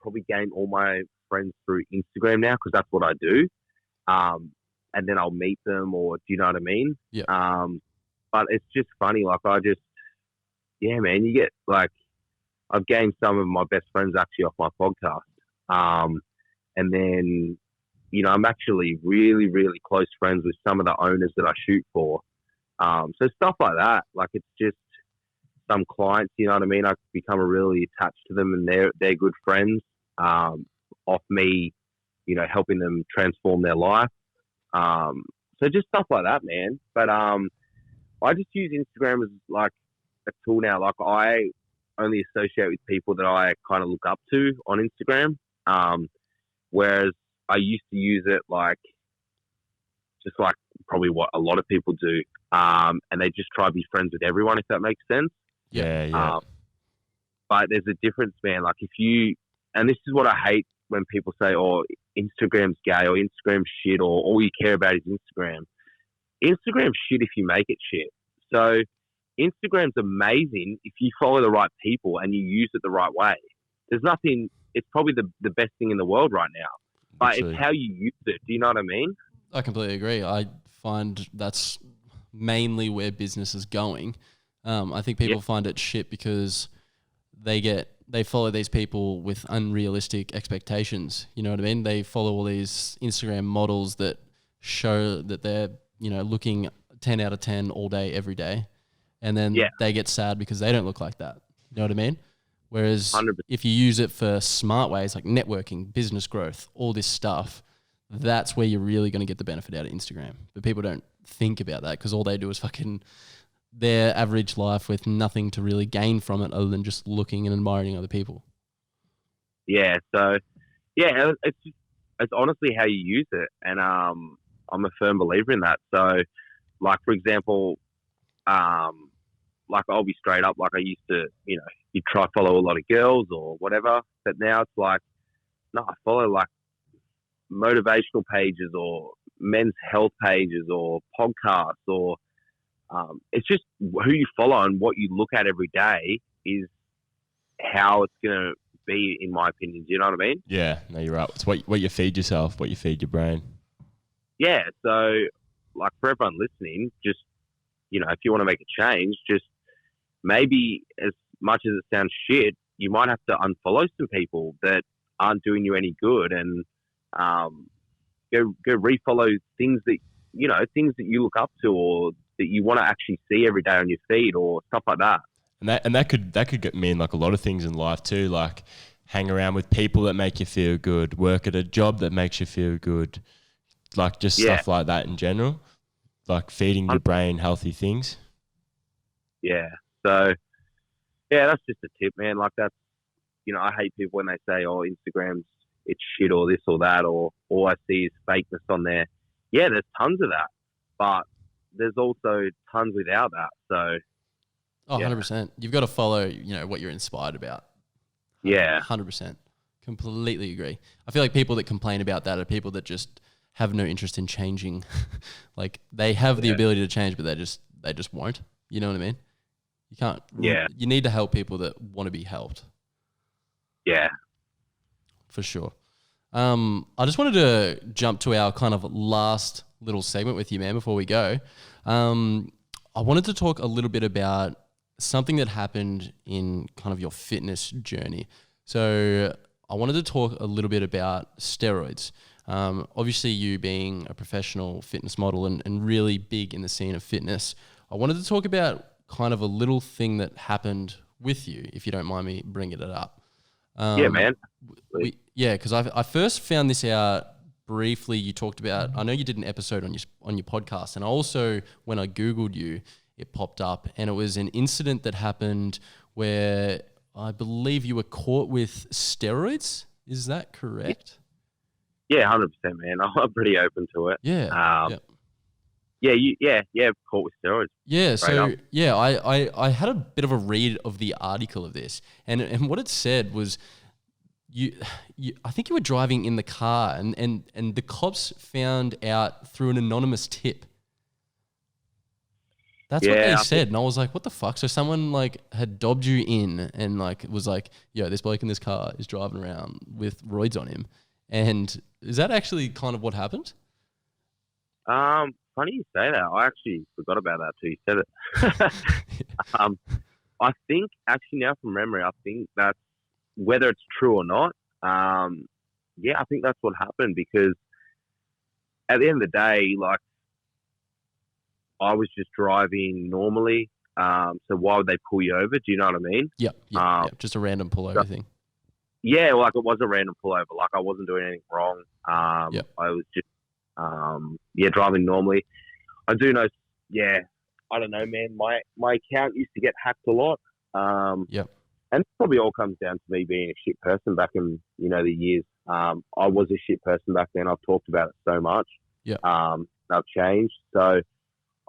Speaker 4: probably gain all my friends through Instagram now because that's what I do. And then I'll meet them, or do you know what I mean?
Speaker 2: Yeah.
Speaker 4: But it's just funny. Like man, you get like, I've gained some of my best friends actually off my podcast. And then, I'm actually really, really close friends with some of the owners that I shoot for. So stuff like that. Like, it's just some clients, you know what I mean? I've become really attached to them, and they're good friends, off me, helping them transform their life. So just stuff like that, man. But, I just use Instagram as like a tool now. Like, I only associate with people that I kind of look up to on Instagram. Whereas I used to use it just like probably what a lot of people do. And they just try to be friends with everyone, if that makes sense.
Speaker 3: Yeah.
Speaker 4: But there's a difference, man. Like, and this is what I hate when people say, oh, Instagram's gay, or Instagram's shit, or all you care about is Instagram. Instagram's shit if you make it shit. So Instagram's amazing if you follow the right people and you use it the right way. There's nothing, it's probably the best thing in the world right now. But
Speaker 2: Actually,
Speaker 4: it's how you use it. Do you know what I mean?
Speaker 2: I completely agree. I find that's mainly where business is going. I think people find it shit because they follow these people with unrealistic expectations. You know what I mean? They follow all these Instagram models that show that they're, looking 10 out of 10 all day, every day. And then they get sad because they don't look like that. You know what I mean? Whereas
Speaker 4: 100%.
Speaker 2: if you use it for smart ways like networking, business growth, all this stuff, that's where you're really going to get the benefit out of Instagram. But people don't think about that because all they do is fucking their average life with nothing to really gain from it other than just looking and admiring other people.
Speaker 4: Yeah. So, it's honestly how you use it. And I'm a firm believer in that. So, like, for example, like, I'll be straight up. Like, I used to, you try to follow a lot of girls or whatever. But now it's like, no, I follow like motivational pages or men's health pages or podcasts, or it's just who you follow and what you look at every day is how it's going to be, in my opinion. Do you know what I mean?
Speaker 3: Yeah, no, you're right. It's what you feed yourself, what you feed your brain.
Speaker 4: Yeah. So, like, for everyone listening, just, if you want to make a change, just maybe, as much as it sounds shit, you might have to unfollow some people that aren't doing you any good, and go refollow things that you look up to, or that you want to actually see every day on your feed, or stuff like that.
Speaker 3: And that could mean like a lot of things in life too, like hang around with people that make you feel good, work at a job that makes you feel good, like just stuff like that in general, like feeding your brain healthy things. Yeah.
Speaker 4: So, that's just a tip, man. Like, that's, I hate people when they say, oh, Instagram's, it's shit, or this or that, or all I see is fakeness on there. Yeah, there's tons of that, but there's also tons without that. So,
Speaker 2: 100%. You've got to follow, what you're inspired about. 100%. Completely agree. I feel like people that complain about that are people that just have no interest in changing. Like, they have the ability to change, but they just won't. You know what I mean? You can't.
Speaker 4: Yeah.
Speaker 2: You need to help people that want to be helped.
Speaker 4: Yeah.
Speaker 2: For sure. I just wanted to jump to our kind of last little segment with you, man, before we go. I wanted to talk a little bit about something that happened in kind of your fitness journey. So I wanted to talk a little bit about steroids. Obviously, you being a professional fitness model and really big in the scene of fitness, I wanted to talk about kind of a little thing that happened with you, if you don't mind me bringing it up.
Speaker 4: Yeah, man.
Speaker 2: Because I first found this out briefly. You talked about, I know you did an episode on your podcast, and also when I Googled you, it popped up, and it was an incident that happened where I believe you were caught with steroids. Is that correct?
Speaker 4: Yeah, 100%, man. I'm pretty open to it.
Speaker 2: Yeah.
Speaker 4: Caught with steroids.
Speaker 2: Yeah,
Speaker 4: Straight
Speaker 2: so
Speaker 4: up.
Speaker 2: yeah, I had a bit of a read of the article of this, and what it said was you I think you were driving in the car, and the cops found out through an anonymous tip. That's what they said, and I was like, what the fuck? So someone like had dobbed you in and like was like, yo, this bloke in this car is driving around with roids on him. And is that actually kind of what happened?
Speaker 4: Funny you say that. I actually forgot about that till you said it. I think actually now from memory, I think that's whether it's true or not. I think that's what happened because at the end of the day, like I was just driving normally. So why would they pull you over? Do you know what I mean?
Speaker 2: Yeah. Just a random pullover thing.
Speaker 4: Yeah, like it was a random pullover. Like I wasn't doing anything wrong. I was just driving normally. I do know. Yeah, I don't know, man. My account used to get hacked a lot. And it probably all comes down to me being a shit person back in the years. I was a shit person back then. I've talked about it so much.
Speaker 2: Yeah.
Speaker 4: I've changed. So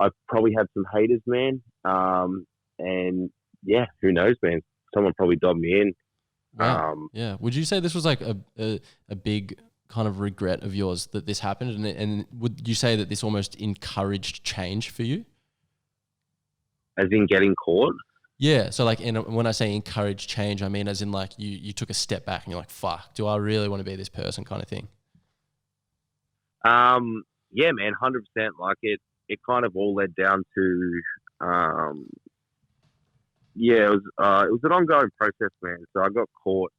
Speaker 4: I've probably had some haters, man. And yeah, who knows, man? Someone probably dobbed me in.
Speaker 2: Wow. Would you say this was like a big kind of regret of yours that this happened? And would you say that this almost encouraged change for you?
Speaker 4: As in getting caught?
Speaker 2: Yeah. So like, when I say encourage change, I mean as in like you took a step back and you're like, fuck, do I really want to be this person kind of thing?
Speaker 4: Yeah, man, 100%. Like it kind of all led down to, it was an ongoing process, man. So I got caught,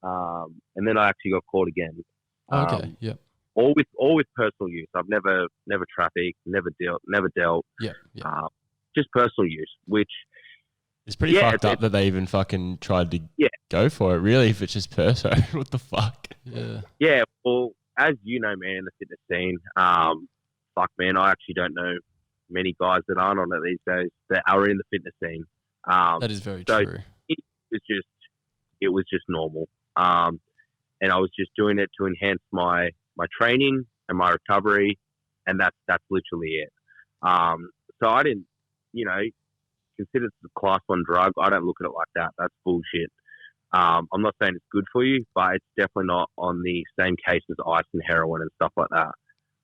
Speaker 4: and then I actually got caught again.
Speaker 2: Okay. Yeah.
Speaker 4: All with personal use. I've never trafficked, never dealt.
Speaker 2: Yeah.
Speaker 4: Just personal use, which
Speaker 3: it's pretty fucked up that they even fucking tried to go for it. Really, if it's just personal, what the fuck?
Speaker 2: Yeah.
Speaker 4: Yeah. Well, as you know, man, in the fitness scene, fuck, man, I actually don't know many guys that aren't on it these days that are in the fitness scene.
Speaker 2: That is very true.
Speaker 4: It was just normal. And I was just doing it to enhance my training and my recovery, and that's literally it. So I didn't, consider it a class 1 drug. I don't look at it like that. That's bullshit. I'm not saying it's good for you, but it's definitely not on the same case as ice and heroin and stuff like that.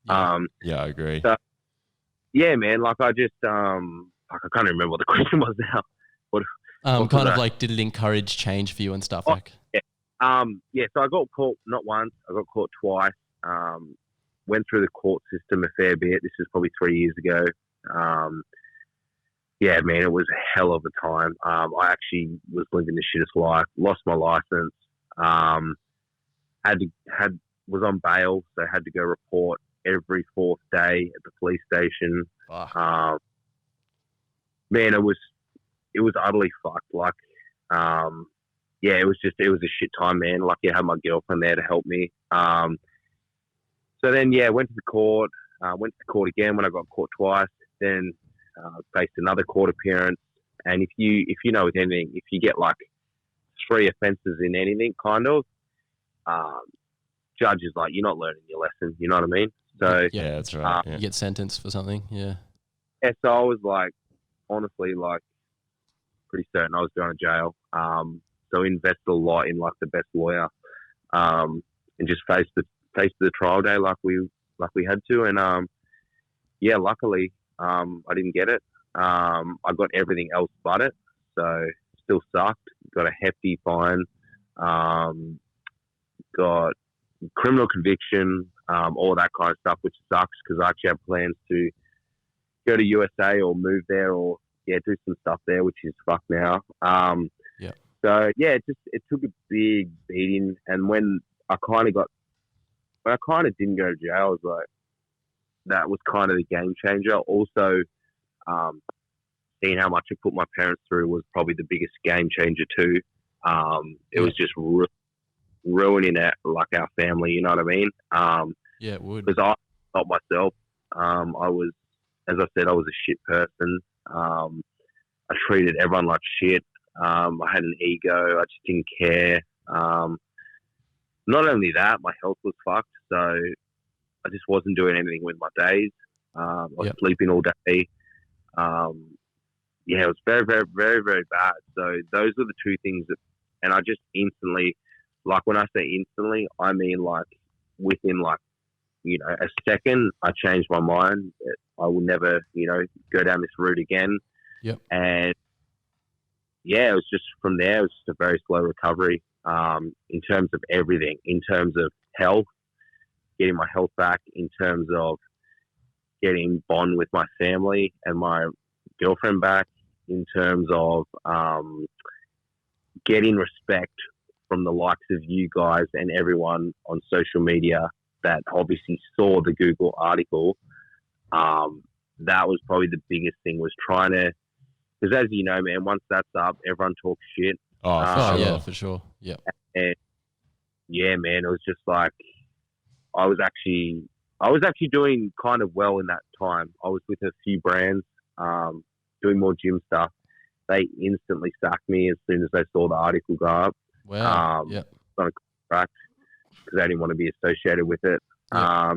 Speaker 3: I agree.
Speaker 4: So, yeah, man, like I just, I can't remember what the question was now. What
Speaker 2: kind of like, did it encourage change for you and stuff? Like,
Speaker 4: yeah. So I got caught not once, I got caught twice. Went through the court system a fair bit. This was probably 3 years ago. Yeah, man, it was a hell of a time. I actually was living the shittest life. Lost my license. Was on bail, so had to go report every 4th day at the police station. Man, it was utterly fucked. Like, it was a shit time, man. Lucky I had my girlfriend there to help me. So then, went to the court. Went to the court again when I got caught twice. Then faced another court appearance. And if you know with anything, if you get like 3 offences in anything, kind of, judge is like, you're not learning your lesson. You know what I mean? So
Speaker 3: yeah, that's right.
Speaker 2: You get sentenced for something. Yeah.
Speaker 4: Yeah. So I was like, honestly, like pretty certain I was going to jail. So invested a lot in like the best lawyer, and just faced the trial day like we had to. And luckily, I didn't get it. I got everything else but it, so still sucked. Got a hefty fine. Got criminal conviction, all that kind of stuff, which sucks because I actually have plans to go to USA or move there or do some stuff there, which is fucked now. So it took a big beating, and when I kind of didn't go to jail, I was like, that was kind of the game changer. Also, seeing how much I put my parents through was probably the biggest game changer too. It was just ruining like our family. You know what I mean?
Speaker 2: It would.
Speaker 4: Because I felt myself. I was, as I said, I was a shit person. I treated everyone like shit. I had an ego. I just didn't care. Not only that, my health was fucked. So I just wasn't doing anything with my days. I was sleeping all day. It was very, very, very, very bad. So those were the two things that, and I just instantly, like when I say instantly, I mean like within like, a second, I changed my mind. I will never, go down this route again.
Speaker 2: Yep.
Speaker 4: And it was just from there, it was just a very slow recovery in terms of everything, in terms of health, getting my health back, in terms of getting bond with my family and my girlfriend back, in terms of getting respect from the likes of you guys and everyone on social media that obviously saw the Google article. That was probably the biggest thing, was trying to, because as you know, man, once that's up, everyone talks shit.
Speaker 2: For sure. Yeah.
Speaker 4: And yeah, man, it was just like, I was actually doing kind of well in that time. I was with a few brands, doing more gym stuff. They instantly sacked me as soon as they saw the article go up.
Speaker 2: Wow.
Speaker 4: On a contract, because they didn't want to be associated with it.
Speaker 2: Yeah.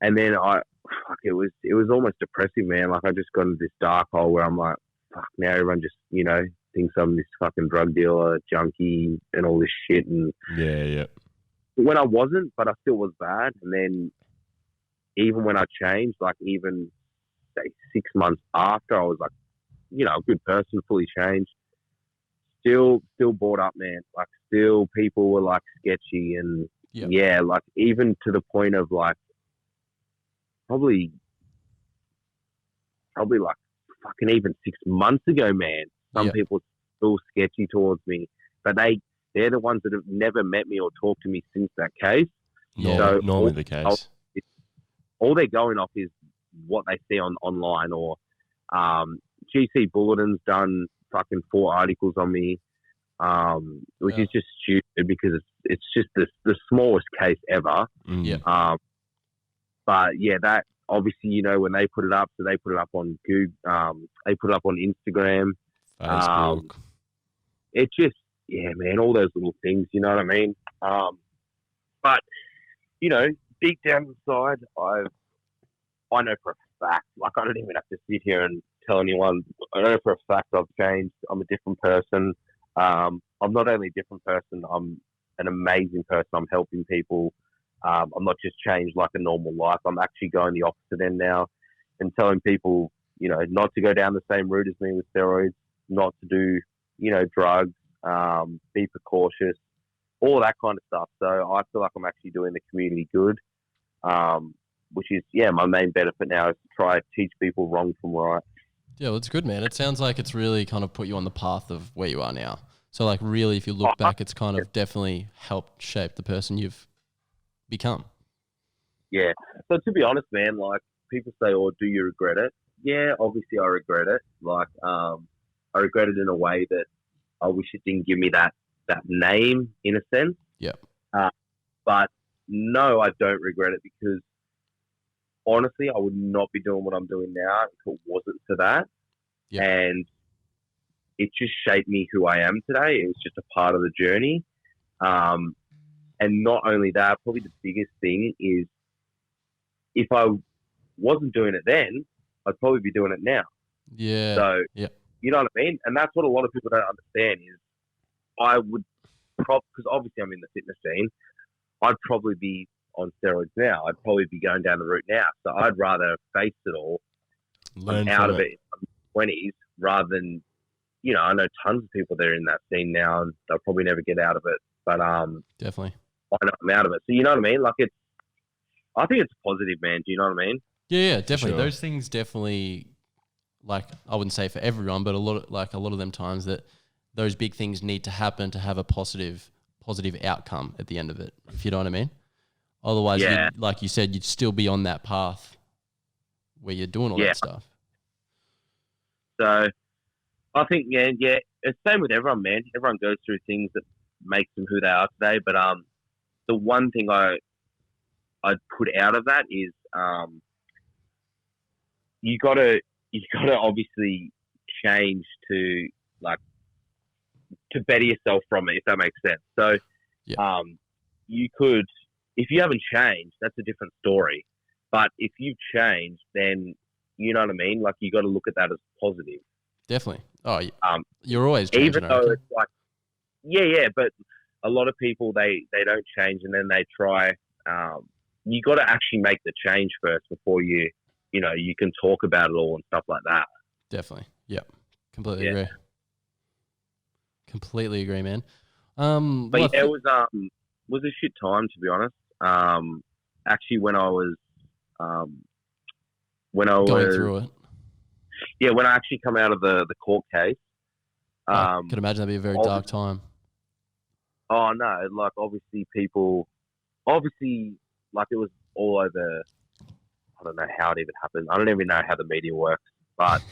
Speaker 4: And then it was almost depressing, man. Like I just got into this dark hole where I'm like, fuck, now everyone just, thinks I'm this fucking drug dealer, junkie, and all this shit. And when I wasn't, but I still was bad. And then even when I changed, like even say 6 months after, I was like, a good person, fully changed. Still bought up, man. Like still people were like sketchy and like even to the point of like probably like fucking even 6 months ago, man. Some people are still sketchy towards me, but they're the ones that have never met me or talked to me since that case.
Speaker 3: So normally the case.
Speaker 4: All they're going off is what they see online, or GC Bulletin's done fucking 4 articles on me, which is just stupid because it's just the smallest case ever. But that obviously, when they put it up, so they put it up on Google, they put it up on Instagram,
Speaker 3: Facebook.
Speaker 4: It just, man, all those little things, you know what I mean? But, deep down inside, I know for a fact, like I don't even have to sit here and tell anyone, I know for a fact I've changed. I'm a different person. I'm not only a different person, I'm an amazing person. I'm helping people. I'm not just changed like a normal life. I'm actually going the opposite end now and telling people, not to go down the same route as me with steroids, not to do, drugs, be precautious, all that kind of stuff. So I feel like I'm actually doing the community good, which is, my main benefit now is to try to teach people wrong from right.
Speaker 2: Yeah, well, it's good, man. It sounds like it's really kind of put you on the path of where you are now. So like really, if you look back, it's kind of definitely helped shape the person you've become.
Speaker 4: Yeah. So to be honest, man, like people say, "Oh, do you regret it?" Yeah, obviously I regret it. Like, I regret it in a way that I wish it didn't give me that name in a sense.
Speaker 2: Yeah.
Speaker 4: But no, I don't regret it, because honestly, I would not be doing what I'm doing now if it wasn't for that. Yeah. And it just shaped me who I am today. It was just a part of the journey. And not only that, probably the biggest thing is if I wasn't doing it then, I'd probably be doing it now.
Speaker 2: Yeah.
Speaker 4: So, you know what I mean? And that's what a lot of people don't understand is I would because obviously I'm in the fitness scene, I'd probably be on steroids now. I'd probably be going down the route now. So I'd rather face it all, learn out of it in my 20s rather than, I know tons of people that are in that scene now and they'll probably never get out of it. But
Speaker 2: definitely.
Speaker 4: I know I'm out of it. So you know what I mean? Like I think it's positive, man. Do you know what I mean?
Speaker 2: Yeah, definitely. Sure. Those things definitely, like I wouldn't say for everyone, but a lot of them times that those big things need to happen to have a positive outcome at the end of it. If you know what I mean. Otherwise, like you said, you'd still be on that path where you're doing all that stuff.
Speaker 4: So I think, it's the same with everyone, man. Everyone goes through things that makes them who they are today. But the one thing I'd put out of that is you gotta obviously change to like to better yourself from it, if that makes sense. So, you could, if you haven't changed, that's a different story. But if you've changed, then you know what I mean. Like you got to look at that as positive.
Speaker 2: Definitely. Oh, you're always changing.
Speaker 4: Even though it's like, but a lot of people they don't change and then they try. You got to actually make the change first before you can talk about it all and stuff like that.
Speaker 2: Definitely. Yep. Completely agree. Completely agree, man. It
Speaker 4: was a shit time, to be honest. Actually, when I was
Speaker 2: going through it.
Speaker 4: Yeah, when I actually come out of the court case.
Speaker 2: I could imagine that'd be a very dark time.
Speaker 4: Oh no! Like obviously, like it was all over. I don't know how it even happened. I don't even know how the media works, but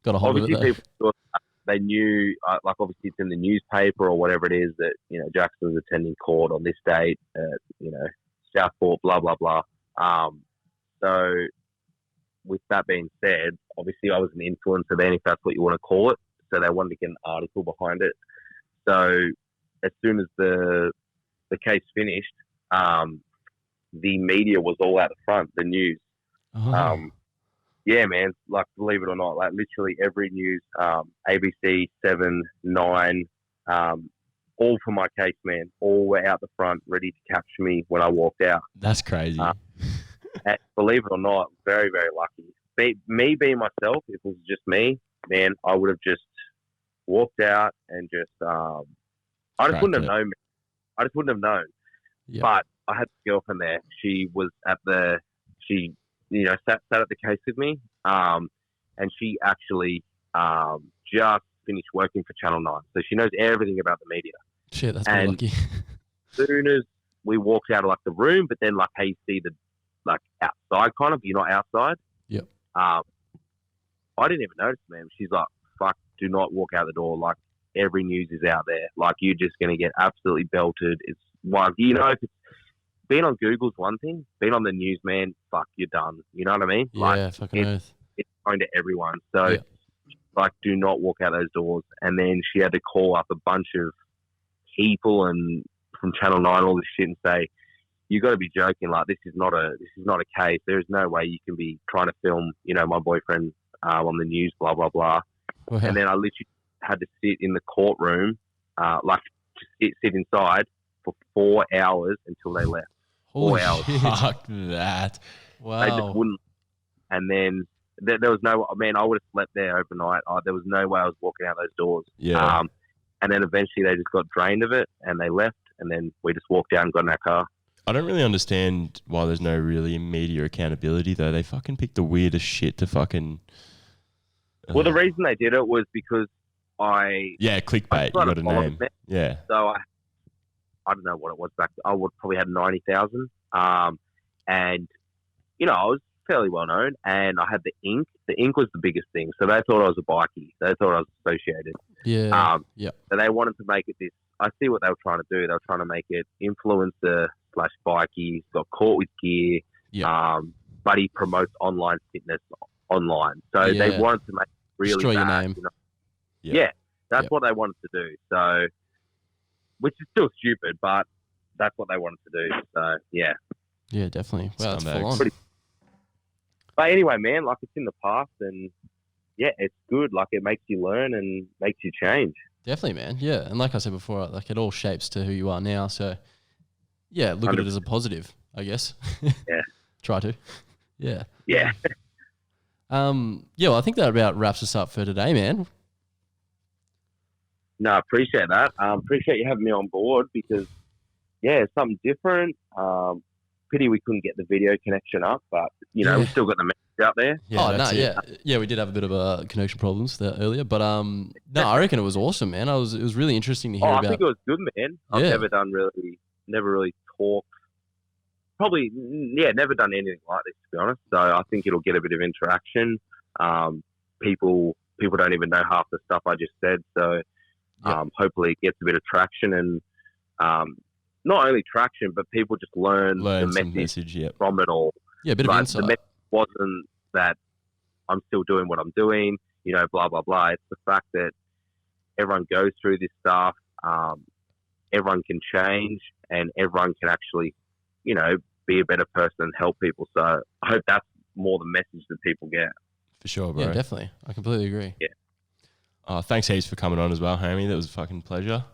Speaker 2: got a hold of it.
Speaker 4: People thought they knew, like obviously it's in the newspaper or whatever it is that Jaxon was attending court on this date at Southport, blah blah blah. So with that being said, obviously I was an influencer then, if that's what you want to call it. So they wanted to get an article behind it. So as soon as the case finished, the media was all out the front, the news. Yeah, man, like believe it or not, like literally every news, ABC, 7, 9, all for my case, man. All were out the front, ready to capture me when I walked out.
Speaker 3: That's crazy.
Speaker 4: And believe it or not, very, very lucky. Me being myself, if it was just me, man, I would have just walked out and just, I just wouldn't have known. I just wouldn't have known. Yep. But I had a girlfriend there. She was sat at the case with me. And she actually just finished working for Channel 9. So she knows everything about the media.
Speaker 2: Shit, that's pretty lucky.
Speaker 4: As soon as we walked out of like the room, but then like how you see the like outside kind of, you're not outside.
Speaker 2: Yep.
Speaker 4: I didn't even notice, man. She's like, fuck, do not walk out the door. Like every news is out there. Like you're just going to get absolutely belted. It's one, if it's being on Google's one thing, being on the news, man, fuck, you're done. You know what I mean?
Speaker 2: Yeah, fucking earth.
Speaker 4: It's going to everyone. So like, do not walk out those doors. And then she had to call up a bunch of people and from Channel 9, all this shit and say, you got to be joking. Like, this is not a case. There's no way you can be trying to film, my boyfriend on the news, blah, blah, blah.
Speaker 2: Wow.
Speaker 4: And then I literally had to sit in the courtroom, sit inside for 4 hours until they left.
Speaker 2: Holy
Speaker 4: 4 hours.
Speaker 3: Fuck that.
Speaker 2: Wow.
Speaker 4: They just wouldn't. And then there was no, man, I would have slept there overnight. There was no way I was walking out those doors.
Speaker 3: Yeah.
Speaker 4: And then eventually they just got drained of it and they left. And then we just walked out and got in our car.
Speaker 3: I don't really understand why there's no really media accountability, though. They fucking picked the weirdest shit to fucking...
Speaker 4: Well, the reason they did it was because
Speaker 3: clickbait. You got a name. Yeah.
Speaker 4: So I don't know what it was back then. I would probably had 90,000. And, I was fairly well known and I had the ink. The ink was the biggest thing. So they thought I was a bikie. They thought I was associated.
Speaker 2: Yeah.
Speaker 4: So they wanted to make it this. I see what they were trying to do. They were trying to make it influencer/bikie, got caught with gear. But he promotes online fitness online. So they wanted to make it really
Speaker 2: destroy
Speaker 4: bad.
Speaker 2: Your name.
Speaker 4: That's what they wanted to do. So, which is still stupid, but that's what they wanted to do. So, yeah.
Speaker 2: Yeah, definitely. Wow, that's full on.
Speaker 4: But anyway, man, like it's in the past and it's good. Like it makes you learn and makes you change.
Speaker 2: Definitely, man. Yeah. And like I said before, like it all shapes to who you are now. So, yeah, look 100%. At it as a positive, I guess.
Speaker 4: Yeah.
Speaker 2: Try to. Yeah.
Speaker 4: Yeah.
Speaker 2: Well, I think that about wraps us up for today, man.
Speaker 4: No, I appreciate that. Appreciate you having me on board because, it's something different. Pity we couldn't get the video connection up, but, we still got the message out there.
Speaker 2: Yeah, we did have a bit of connection problems there earlier, but I reckon it was awesome, man. It was really interesting to hear about.
Speaker 4: I think it was good, man. I've never really talked. Probably, never done anything like this, to be honest. So I think it'll get a bit of interaction. People don't even know half the stuff I just said. So hopefully it gets a bit of traction and not only traction, but people just learn the message from it all.
Speaker 2: Yeah, a bit of insight.
Speaker 4: The message wasn't that I'm still doing what I'm doing, blah, blah, blah. It's the fact that everyone goes through this stuff. Everyone can change, and everyone can actually, you know, be a better person and help people. So I hope that's more the message that people get.
Speaker 3: For sure, bro.
Speaker 2: Yeah, definitely. I completely agree.
Speaker 4: Yeah.
Speaker 3: Thanks heaps for coming on as well, homie. That was a fucking pleasure.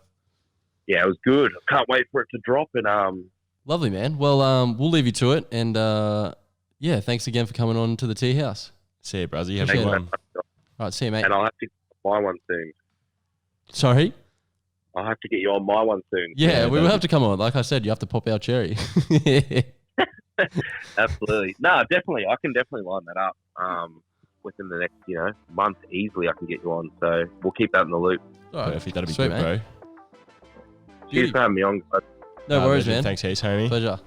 Speaker 4: Yeah, it was good. I can't wait for it to drop. And
Speaker 2: Lovely, man. Well, we'll leave you to it. And yeah, thanks again for coming on to the Teahouse.
Speaker 3: See you, brother. You have a
Speaker 2: Appreciate
Speaker 3: good
Speaker 2: it.
Speaker 3: one.
Speaker 2: All right, see you, mate.
Speaker 4: and I'll have to buy one soon.
Speaker 2: Sorry?
Speaker 4: I'll have to get you on my one soon.
Speaker 2: Yeah, we will have to come on. Like I said, you have to pop our cherry.
Speaker 4: Absolutely. No, definitely. I can definitely line that up. Within the next, month, easily I can get you on. So we'll keep that in the loop.
Speaker 2: All right.
Speaker 3: Perfect. That'd be
Speaker 2: Sweet,
Speaker 3: good,
Speaker 2: mate.
Speaker 3: bro.
Speaker 4: Cheers for having me on.
Speaker 2: No worries,
Speaker 3: legend.
Speaker 2: man.
Speaker 3: Thanks heaps, homie.
Speaker 2: Pleasure.